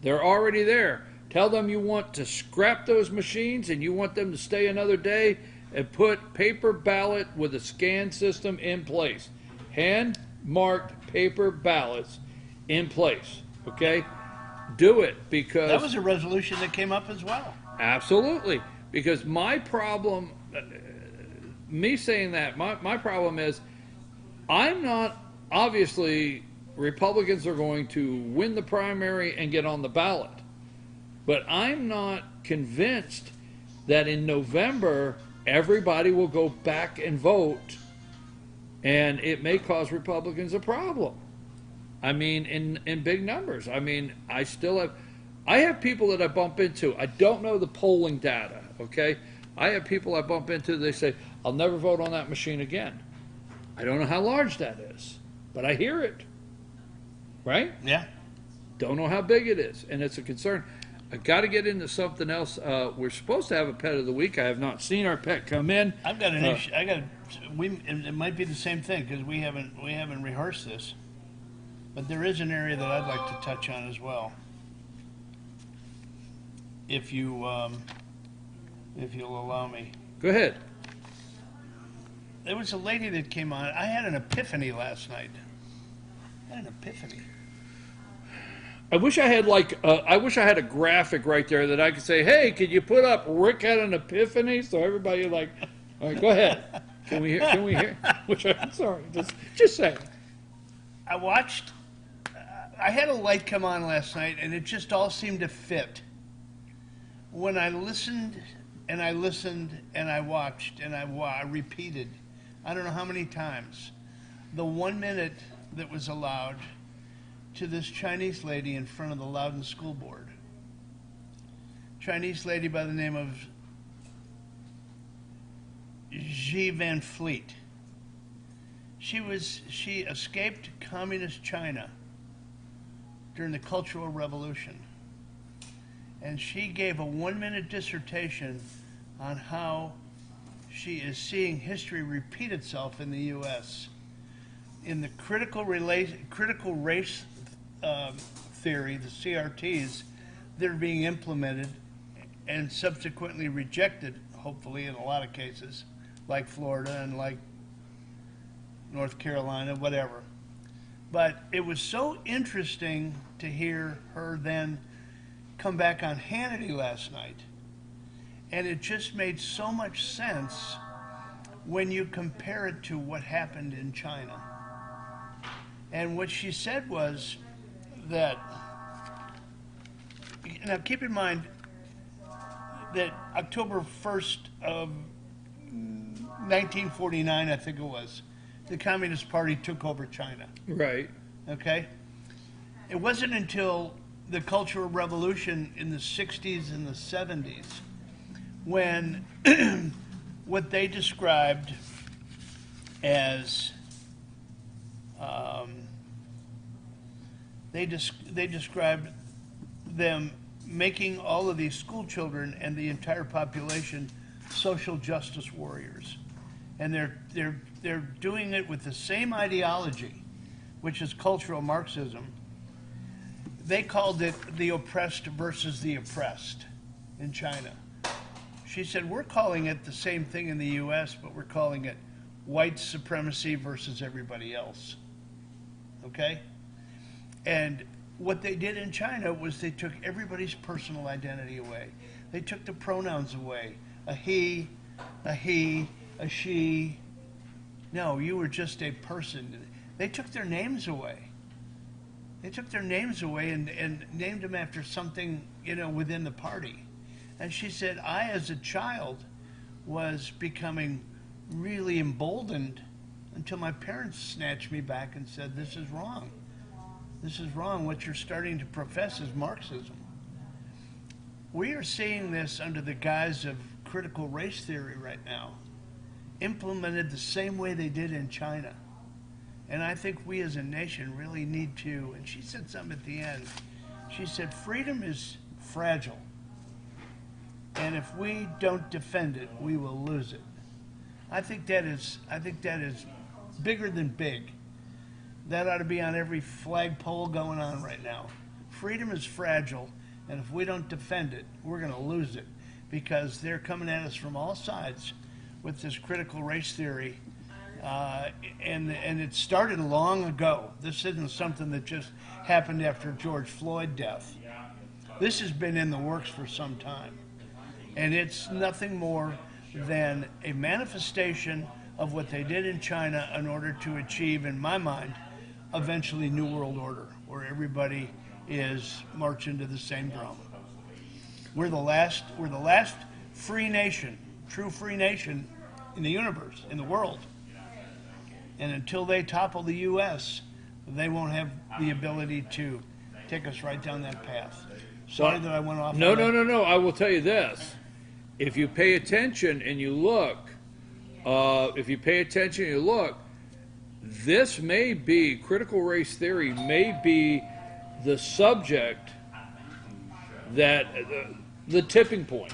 they're already there. Tell them you want to scrap those machines and you want them to stay another day and put paper ballot with a scan system in place. Hand-marked paper ballots in place, okay? Do it because... That was a resolution that came up as well. Absolutely. Because my problem, me saying that, my problem is I'm not, obviously, Republicans are going to win the primary and get on the ballot. But I'm not convinced that in November everybody will go back and vote, and it may cause Republicans a problem. I mean, in big numbers. I mean, I have people that I bump into. I don't know the polling data, okay? I have people I bump into, they say, I'll never vote on that machine again. I don't know how large that is, but I hear it, right? Yeah. Don't know how big it is, and it's a concern. I got to get into something else. We're supposed to have a pet of the week. I have not seen our pet come in. I've got an issue. It might be the same thing because we haven't rehearsed this, but there is an area that I'd like to touch on as well. If you'll allow me. Go ahead. There was a lady that came on. I had an epiphany last night. I wish I had a graphic right there that I could say, hey, could you put up Rick had an epiphany? So everybody all right, go ahead. Can we hear? I'm sorry, just saying. I had a light come on last night and it just all seemed to fit. When I listened and I watched and I repeated, I don't know how many times, the 1 minute that was allowed to this Chinese lady in front of the Loudon School Board. Chinese lady by the name of Xi Van Fleet. She escaped communist China during the Cultural Revolution. And she gave a 1-minute dissertation on how she is seeing history repeat itself in the U.S. In the critical race theory, the CRTs, they're being implemented and subsequently rejected, hopefully in a lot of cases, like Florida and like North Carolina, whatever. But it was so interesting to hear her then come back on Hannity last night. And it just made so much sense when you compare it to what happened in China. And what she said was that, now keep in mind that October 1st of 1949, I think it was, the Communist Party took over China. Right. Okay? It wasn't until the Cultural Revolution in the 60s and the 70s when what they described as they described them making all of these school children and the entire population social justice warriors, and they're doing it with the same ideology, which is cultural Marxism. They called it the oppressed versus the oppressed in China. She said, we're calling it the same thing in the U.S., but we're calling it white supremacy versus everybody else. Okay? And what they did in China was they took everybody's personal identity away. They took the pronouns away. A he, a she. No, you were just a person. They took their names away. They took their names away and named them after something, within the party. And she said, I, as a child, was becoming really emboldened until my parents snatched me back and said, this is wrong. This is wrong. What you're starting to profess is Marxism. We are seeing this under the guise of critical race theory right now, implemented the same way they did in China. And I think we as a nation really need to, and she said something at the end. She said, freedom is fragile. And if we don't defend it, we will lose it. I think that is bigger than big. That ought to be on every flagpole going on right now. Freedom is fragile, and if we don't defend it, we're going to lose it, because they're coming at us from all sides with this critical race theory. And it started long ago. This isn't something that just happened after George Floyd death. This has been in the works for some time. And it's nothing more than a manifestation of what they did in China in order to achieve, in my mind, eventually New World Order, where everybody is marching to the same drum. We're the last free nation, true free nation in the universe, in the world. And until they topple the U.S., they won't have the ability to take us right down that path. Sorry that I went off. No. I will tell you this. If you pay attention and you look, this may be, critical race theory may be the subject that, the tipping point.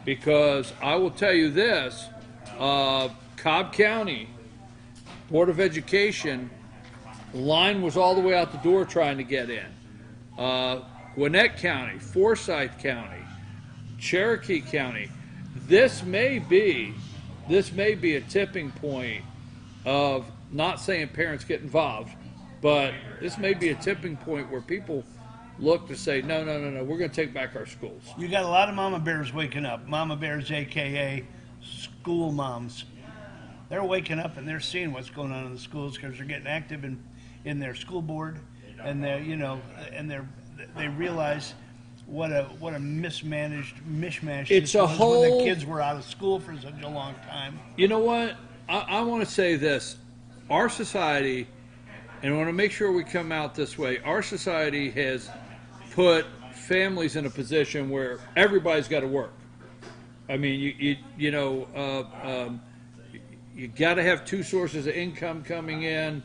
Because I will tell you this, Cobb County Board of Education, line was all the way out the door trying to get in. Gwinnett County, Forsyth County, Cherokee County. This may be a tipping point of, not saying parents get involved, but this may be a tipping point where people look to say, no, we're going to take back our schools. You got a lot of mama bears waking up. Mama bears, a.k.a. school moms. They're waking up and they're seeing what's going on in the schools because they're getting active in their school board, and they realize what a mismanaged mishmash. It's a whole. When the kids were out of school for such a long time. You know what? I want to say this: our society, and I want to make sure we come out this way. Our society has put families in a position where everybody's got to work. I mean, you got to have two sources of income coming in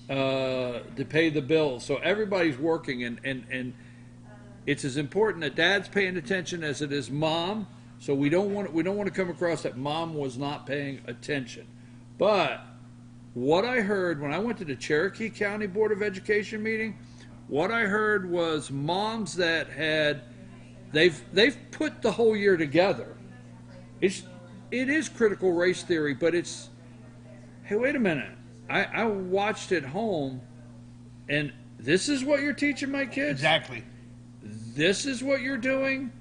to pay the bills. So everybody's working, and it's as important that dad's paying attention as it is mom. So we don't want to come across that mom was not paying attention. But what I heard when I went to the Cherokee County Board of Education meeting, what I heard was moms that they've put the whole year together. It is critical race theory, but it's, hey, wait a minute. I watched at home, and this is what you're teaching my kids? Exactly. This is what you're doing?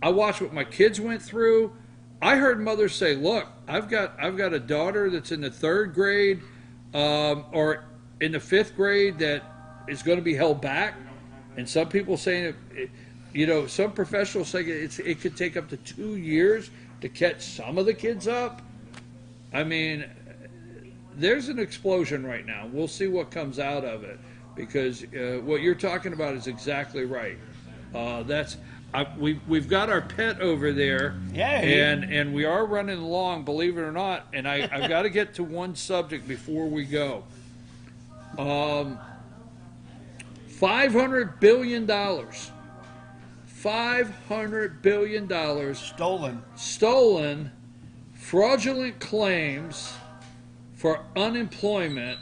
I watched what my kids went through. I heard mothers say, look, I've got a daughter that's in the 3rd grade or in the 5th grade that is going to be held back. And some people saying, some professionals say it could take up to 2 years to catch some of the kids up. I mean, there's an explosion right now. We'll see what comes out of it, because what you're talking about is exactly right. We've got our pet over there, and we are running along, believe it or not. And I've got to get to one subject before we go. $500 billion. $500 billion stolen, fraudulent claims for unemployment.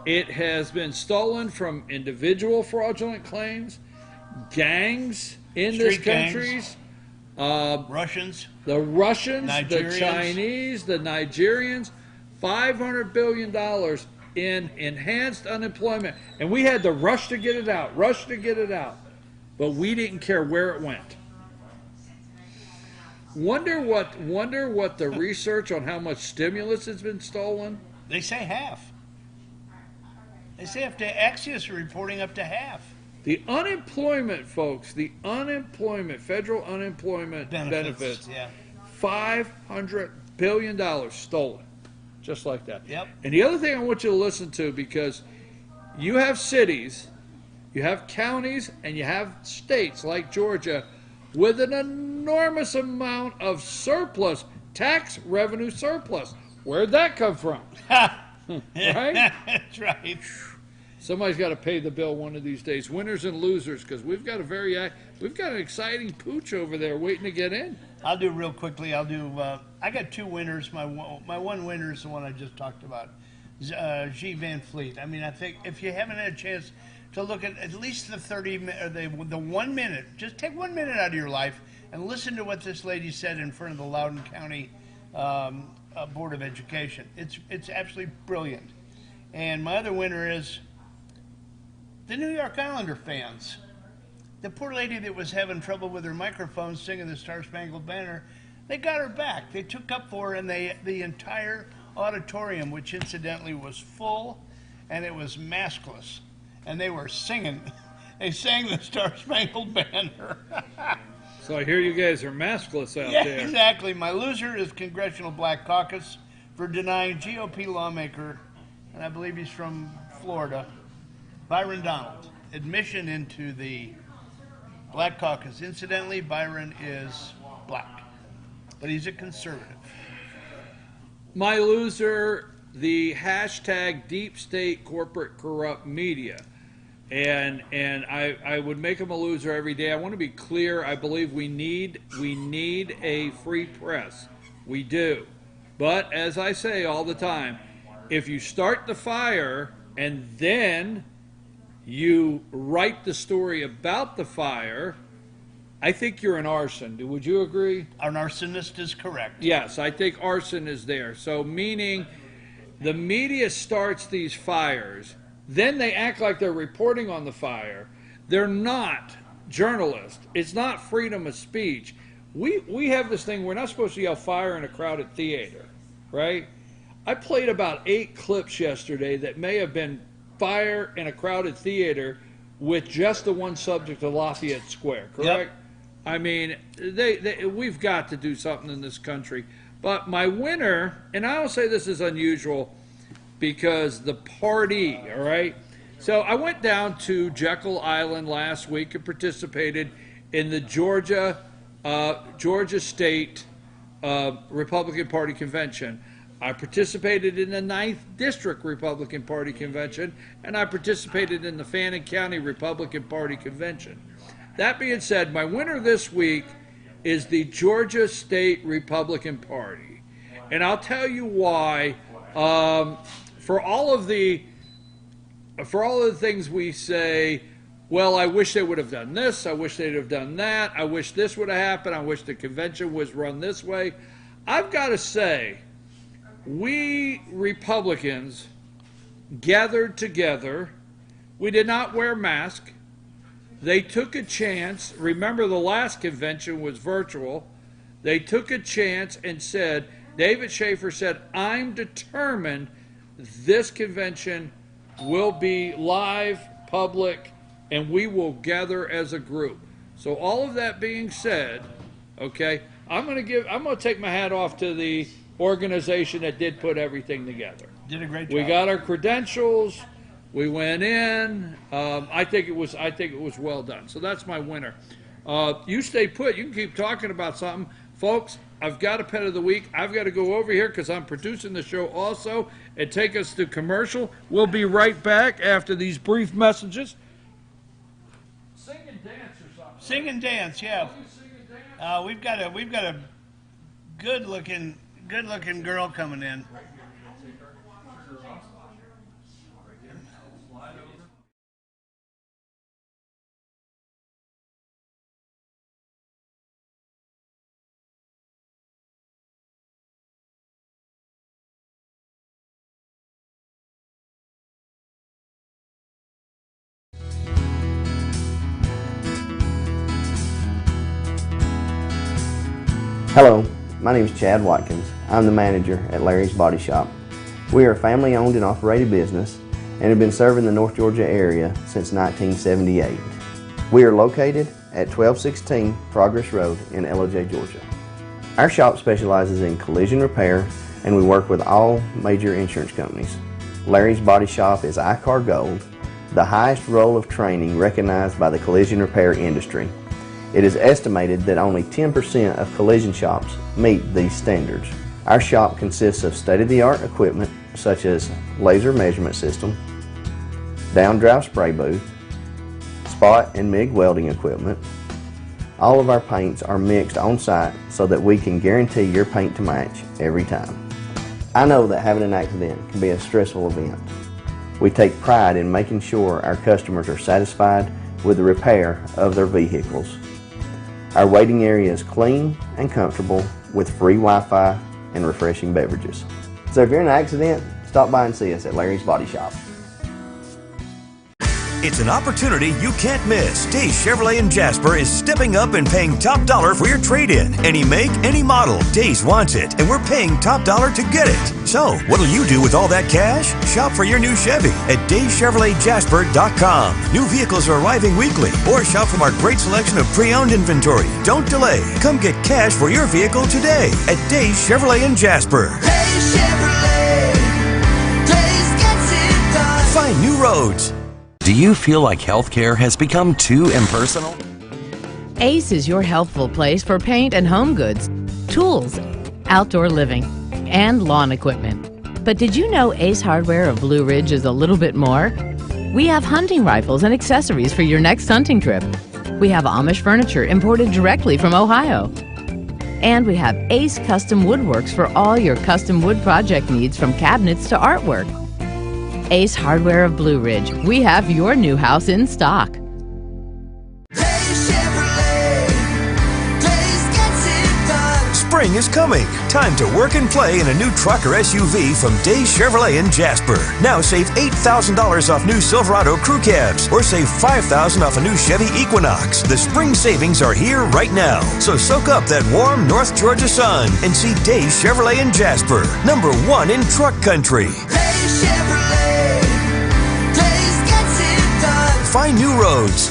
It has been stolen from individual fraudulent claims, gangs in this country, Russians, the Russians, Nigerians, the Chinese, the Nigerians. $500 billion in enhanced unemployment, and we had to rush to get it out, but we didn't care where it went. Wonder what the research on how much stimulus has been stolen. They say half. They say up to Axios are reporting up to half. The unemployment, folks, federal unemployment benefits, $500 billion stolen, just like that. Yep. And the other thing I want you to listen to, because you have cities, you have counties, and you have states like Georgia with an enormous amount of surplus, tax revenue surplus. Where'd that come from? Right? That's right. Somebody's got to pay the bill one of these days. Winners and losers, because we've got an exciting pooch over there waiting to get in. I'll do real quickly. I got 2 winners. My one winner is the one I just talked about, G. Van Fleet. I mean, I think if you haven't had a chance to look at least the 1 minute, just take 1 minute out of your life and listen to what this lady said in front of the Loudoun County Board of Education. It's absolutely brilliant. And my other winner is the New York Islander fans. The poor lady that was having trouble with her microphone singing the Star Spangled Banner, they got her back. They took up for her, and the entire auditorium, which incidentally was full, and it was maskless, and they were singing. They sang the Star Spangled Banner. So I hear you guys are maskless out there. Yeah, exactly. My loser is Congressional Black Caucus for denying GOP lawmaker, and I believe he's from Florida, Byron Donald, admission into the Black Caucus. Incidentally, Byron is black, but he's a conservative. My loser, the hashtag deep state corporate corrupt media. And I would make him a loser every day. I want to be clear. I believe we need a free press. We do. But as I say all the time, if you start the fire and then you write the story about the fire, I think you're an arson. Would you agree? An arsonist is correct. Yes, I think arson is there. So meaning the media starts these fires, then they act like they're reporting on the fire. They're not journalists. It's not freedom of speech. We have this thing, we're not supposed to yell fire in a crowded theater, right? I played about 8 clips yesterday that may have been fire in a crowded theater with just the one subject of Lafayette Square, correct? Yep. I mean, we've got to do something in this country. But my winner, and I don't say this is unusual because the party, all right? So I went down to Jekyll Island last week and participated in the Georgia State Republican Party convention. I participated in the 9th District Republican Party Convention, and I participated in the Fannin County Republican Party Convention. That being said, my winner this week is the Georgia State Republican Party. And I'll tell you why. For all of the things we say, well, I wish they would have done this, I wish they'd have done that, I wish this would have happened, I wish the convention was run this way. I've got to say, we Republicans gathered together. We did not wear masks. They took a chance. Remember, the last convention was virtual. They took a chance and said, David Schaefer said, I'm determined this convention will be live, public, and we will gather as a group. So all of that being said, okay, I'm going to take my hat off to the organization that did put everything together. Did a great job. We got our credentials. We went in. I think it was well done. So that's my winner. You stay put. You can keep talking about something, folks. I've got a pet of the week. I've got to go over here because I'm producing the show also and take us to commercial. We'll be right back after these brief messages. Sing and dance or something. Sing and dance, yeah. We've got a good looking girl coming in. Hello, my name is Chad Watkins. I'm the manager at Larry's Body Shop. We are a family-owned and operated business and have been serving the North Georgia area since 1978. We are located at 1216 Progress Road in LOJ, Georgia. Our shop specializes in collision repair and we work with all major insurance companies. Larry's Body Shop is ICAR Gold, the highest role of training recognized by the collision repair industry. It is estimated that only 10% of collision shops meet these standards. Our shop consists of state-of-the-art equipment such as laser measurement system, down-drive spray booth, spot and MIG welding equipment. All of our paints are mixed on-site so that we can guarantee your paint to match every time. I know that having an accident can be a stressful event. We take pride in making sure our customers are satisfied with the repair of their vehicles. Our waiting area is clean and comfortable with free Wi-Fi and refreshing beverages. So if you're in an accident, stop by and see us at Larry's Body Shop. It's an opportunity you can't miss. Days Chevrolet in Jasper is stepping up and paying top dollar for your trade-in. Any make, any model, Days wants it, and we're paying top dollar to get it. So, what'll you do with all that cash? Shop for your new Chevy at DaysChevroletJasper.com. New vehicles are arriving weekly, or shop from our great selection of pre-owned inventory. Don't delay. Come get cash for your vehicle today at Days Chevrolet in Jasper. Days Chevrolet, Days gets it done. Find new roads. Do you feel like healthcare has become too impersonal? Ace is your healthful place for paint and home goods, tools, outdoor living, and lawn equipment. But did you know Ace Hardware of Blue Ridge is a little bit more? We have hunting rifles and accessories for your next hunting trip. We have Amish furniture imported directly from Ohio. And we have Ace Custom Woodworks for all your custom wood project needs, from cabinets to artwork. Ace Hardware of Blue Ridge. We have your new house in stock. Days Chevrolet, Days gets it done. Spring is coming. Time to work and play in a new truck or SUV from Days Chevrolet in Jasper. Now save $8,000 off new Silverado crew cabs, or save $5,000 off a new Chevy Equinox. The spring savings are here right now. So soak up that warm North Georgia sun and see Days Chevrolet in Jasper, #1 in truck country. Days Chevrolet, Days gets it done. Find new roads.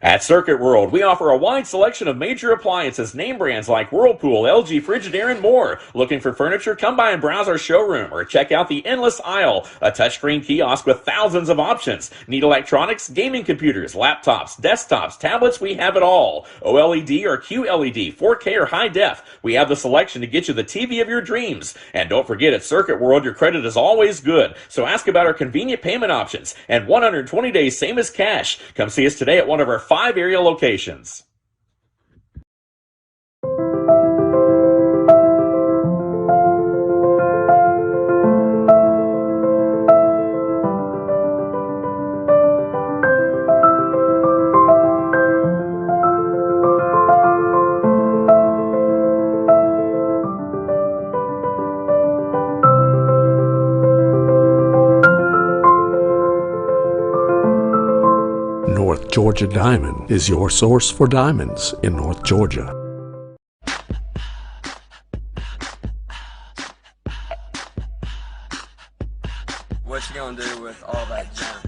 At Circuit World, we offer a wide selection of major appliances, name brands like Whirlpool, LG, Frigidaire, and more. Looking for furniture? Come by and browse our showroom or check out the endless aisle, a touchscreen kiosk with thousands of options. Need electronics, gaming computers, laptops, desktops, tablets? We have it all. OLED or QLED, 4K or high def. We have the selection to get you the TV of your dreams. And don't forget, at Circuit World, your credit is always good. So ask about our convenient payment options and 120 days same as cash. Come see us today at one of our 5 area locations. North Georgia Diamond is your source for diamonds in North Georgia. What you gonna do with all that junk?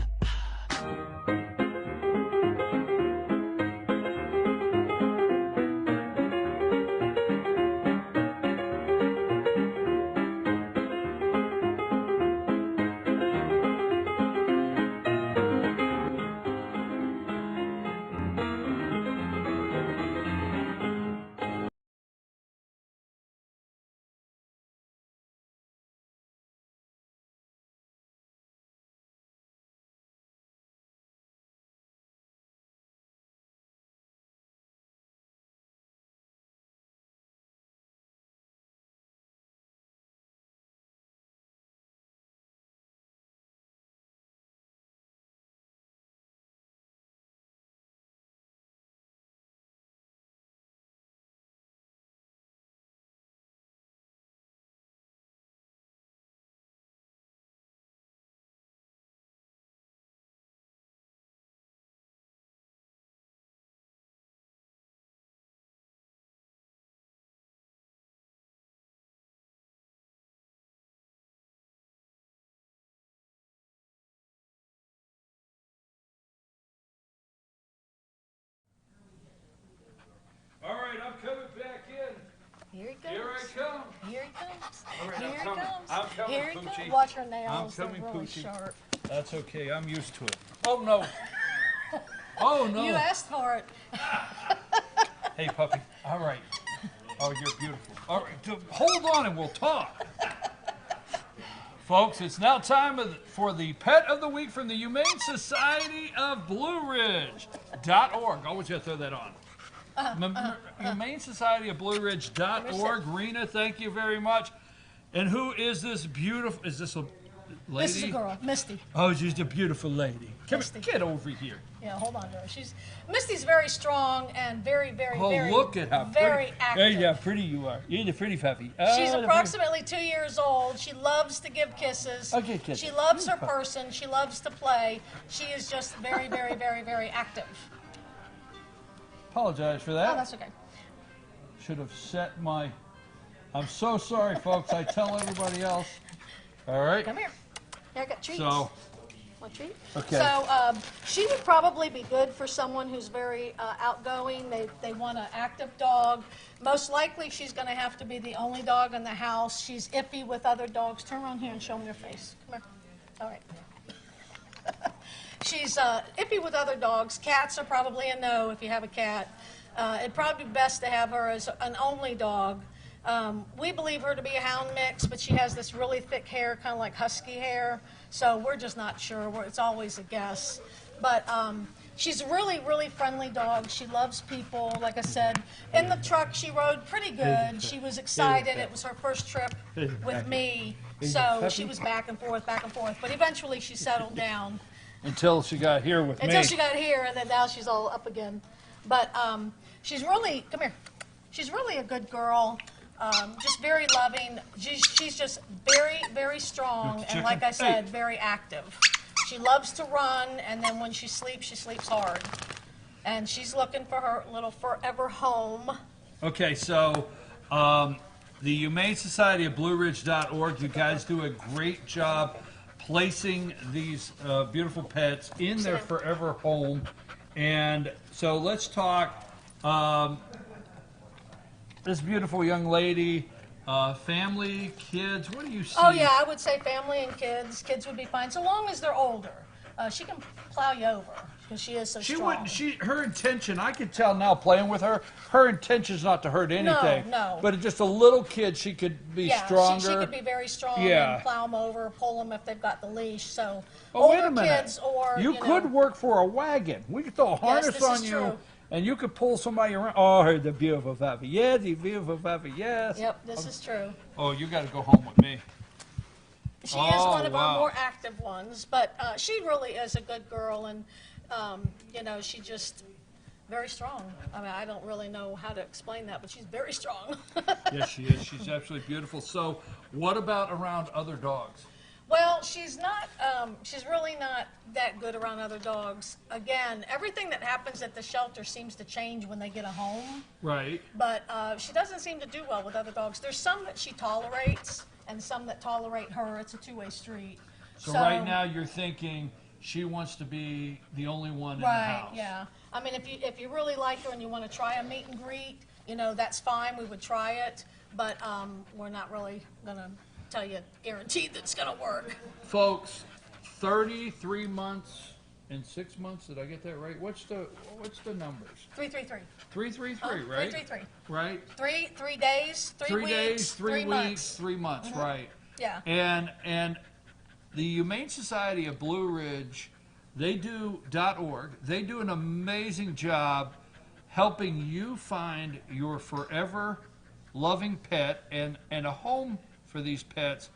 All right, I'm coming back in. Here he comes. Here I come. Here he comes. All right, Here I'm he coming. comes. I'm coming, Here he Poochie. comes. Watch her nails. I'm coming, They're really Poochie. sharp. That's okay. I'm used to it. Oh, no. Oh, no. You asked for it. Hey, puppy. All right. Oh, you're beautiful. All right. Hold on and we'll talk. Folks, it's now time for the Pet of the Week from the Humane Society of Blue Ridge.org. Always got to throw that on. Humane Society of Blue Ridge.org. Rena, thank you very much. And who is this beautiful? Is this a lady? This is a girl, Misty. Oh, she's a beautiful lady. Come Misty. here, get over here. Yeah, hold on to her. Misty's very strong and very, very, Oh, very, look at how very pretty. active. Hey, how pretty you are. You're the pretty puppy. She's Oh, the approximately 2 years old. She loves to give kisses. Okay, kiss. She loves her person. She loves to play. She is just very, very, very, very active. Apologize for that. Oh, that's okay. Should have set my. I'm so sorry, folks. I tell everybody else. All right. Come here. Here, I got treats. So. Want a treat? Okay. So she would probably be good for someone who's very outgoing. They want an active dog. Most likely she's going to have to be the only dog in the house. She's iffy with other dogs. Turn around here and show them your face. Come here. All right. She's iffy with other dogs. Cats are probably a no if you have a cat. It'd probably be best to have her as an only dog. We believe her to be a hound mix, but she has this really thick hair, kind of like husky hair. So we're just not sure. It's always a guess. But she's a really, really friendly dog. She loves people. Like I said, in the truck she rode pretty good. She was excited. It was her first trip with me. So she was back and forth. But eventually she settled down. Until she got here with me. Until she got here, and then now she's all up again. But she's really, come here. She's really a good girl. Just very loving. She's just very, very strong, and like I said, very active. She loves to run, and then when she sleeps hard. And she's looking for her little forever home. Okay, so the Humane Society of Blue Ridge.org, you guys do a great job placing these beautiful pets in their forever home. And so let's talk. This beautiful young lady, family, kids. What do you see? Oh yeah, I would say family and kids. Kids would be fine, so long as they're older. She can plow you over because she is so She strong. wouldn't. Her intention. I can tell now, playing with her. Her intention is not to hurt anything. No. But just a little kid, she could be stronger. She could be very strong Yeah. and plow them over, pull them if they've got the leash. So Oh, wait older a minute. kids or you could work for a wagon. We could throw a harness this on is you, true. and you could pull somebody around. Oh, the beautiful Faffy. Yeah, the beautiful Faffy. Yes. Yep, this is true. Oh, you got to go home with me. She is one of our more active ones, but she really is a good girl, and she's just very strong. I mean, I don't really know how to explain that, but she's very strong. Yes, she is. She's absolutely beautiful. So, what about around other dogs? Well, she's not. She's really not that good around other dogs. Again, everything that happens at the shelter seems to change when they get a home. Right. But she doesn't seem to do well with other dogs. There's some that she tolerates, and some that tolerate her. It's a two-way street. So right now you're thinking she wants to be the only one in the house. Right. Yeah. I mean, if you really like her and you want to try a meet and greet, that's fine. We would try it, but we're not really gonna tell you guaranteed that it's gonna work. Folks, 33 months and 6 months. Did I get that right? What's the numbers? 333. 333, right? 333. Right. 3 days, 3 weeks, days, 3 weeks, months. 3 months, right? Yeah. And the Humane Society of Blue Ridge, they do .org. They do an amazing job helping you find your forever loving pet and a home for these pets.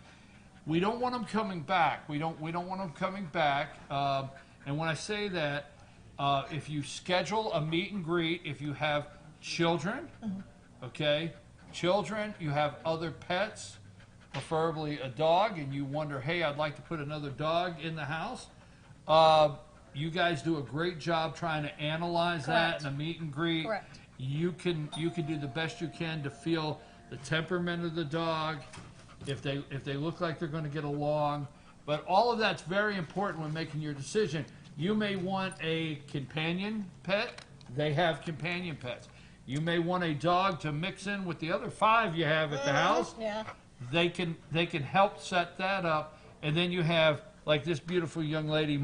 We don't want them coming back. We don't want them coming back. And when I say that, if you schedule a meet and greet, if you have children, okay, children, you have other pets, preferably a dog, and you wonder, hey, I'd like to put another dog in the house. You guys do a great job trying to analyze that in a meet and greet. Correct. You can do the best you can to feel the temperament of the dog, if they look like they're going to get along. But all of that's very important when making your decision. You may want a companion pet. They have companion pets. You may want a dog to mix in with the other 5 you have at the house. Yeah. They can help set that up. And then you have, like this beautiful young lady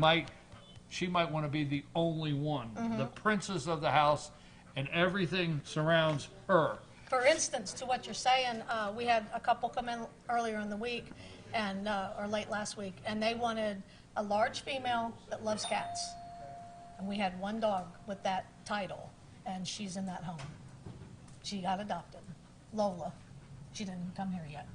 she might want to be the only one, the princess of the house, and everything surrounds her. For instance, to what you're saying, we had a couple come in earlier in the week, or late last week, and they wanted a large female that loves cats. And we had one dog with that title, and she's in that home. She got adopted. Lola. She didn't come here yet.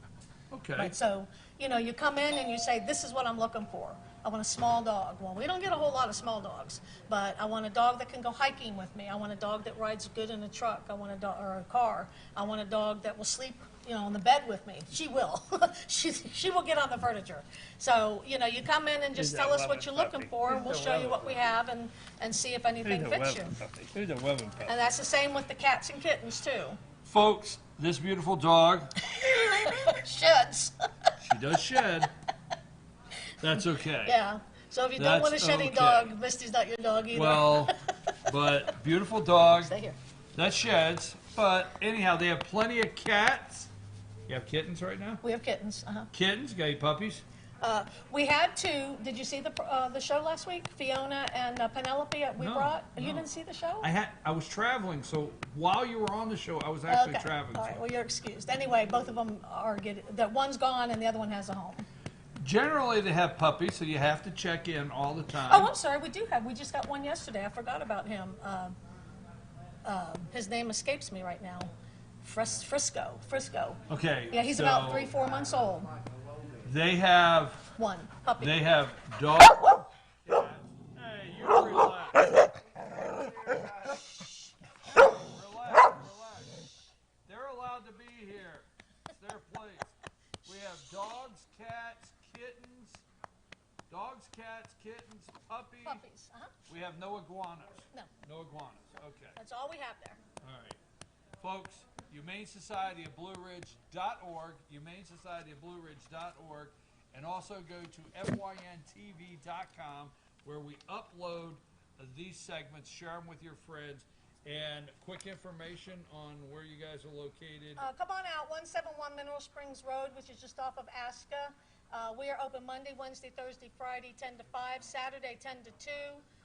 Okay. Right, so, you come in and you say, this is what I'm looking for. I want a small dog. Well, we don't get a whole lot of small dogs, but I want a dog that can go hiking with me. I want a dog that rides good in a truck. I want a dog or a car. I want a dog that will sleep, on the bed with me. She will. she will get on the furniture. So, you come in and just tell us what you're looking for, and we'll show you what we have and see if anything fits you. Who's a weapon puppy? And that's the same with the cats and kittens too. Folks, this beautiful dog, Sheds. she does shed. That's okay. Yeah. So if you don't want a shedding dog, Misty's not your dog either. Well, but beautiful dog. Stay here. That sheds. But anyhow, they have plenty of cats. You have kittens right now? We have kittens. Kittens? Got any puppies? We had 2. Did you see the show last week? Fiona and Penelope we brought? You didn't see the show? I was traveling, so while you were on the show, I was actually traveling. All right, well, you're excused. Anyway, both of them that one's gone and the other one has a home. Generally, they have puppies, so you have to check in all the time. Oh, I'm sorry, we just got one yesterday. I forgot about him. His name escapes me right now. Frisco. Okay. Yeah, he's about 3-4 months old. They have One puppy. They have dogs. Hey, you relax. Relax. They're allowed to be here. It's their place. We have dogs, cats, kittens, puppies. Puppies. We have no iguanas. No. No iguanas. Okay. That's all we have there. All right. Folks, Humane Society of Blue Ridge.org, Humane Society of Blue Ridge.org, and also go to fyntv.com where we upload these segments, share them with your friends, and quick information on where you guys are located. Come on out, 171 Mineral Springs Road, which is just off of Aska. We are open Monday, Wednesday, Thursday, Friday, 10 to 5, Saturday, 10 to 2.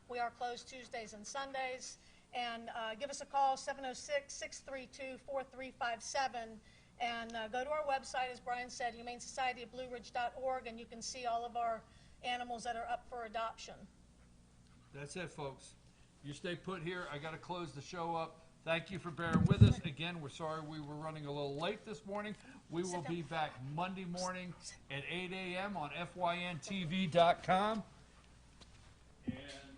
We are closed Tuesdays and Sundays. And give us a call, 706-632-4357. And go to our website, as Brian said, humanesocietyofblueridge.org, and you can see all of our animals that are up for adoption. That's it, folks. You stay put here. I got to close the show up. Thank you for bearing with us. Again, we're sorry we were running a little late this morning. We will be back Monday morning at 8 a.m. on FYNTV.com. And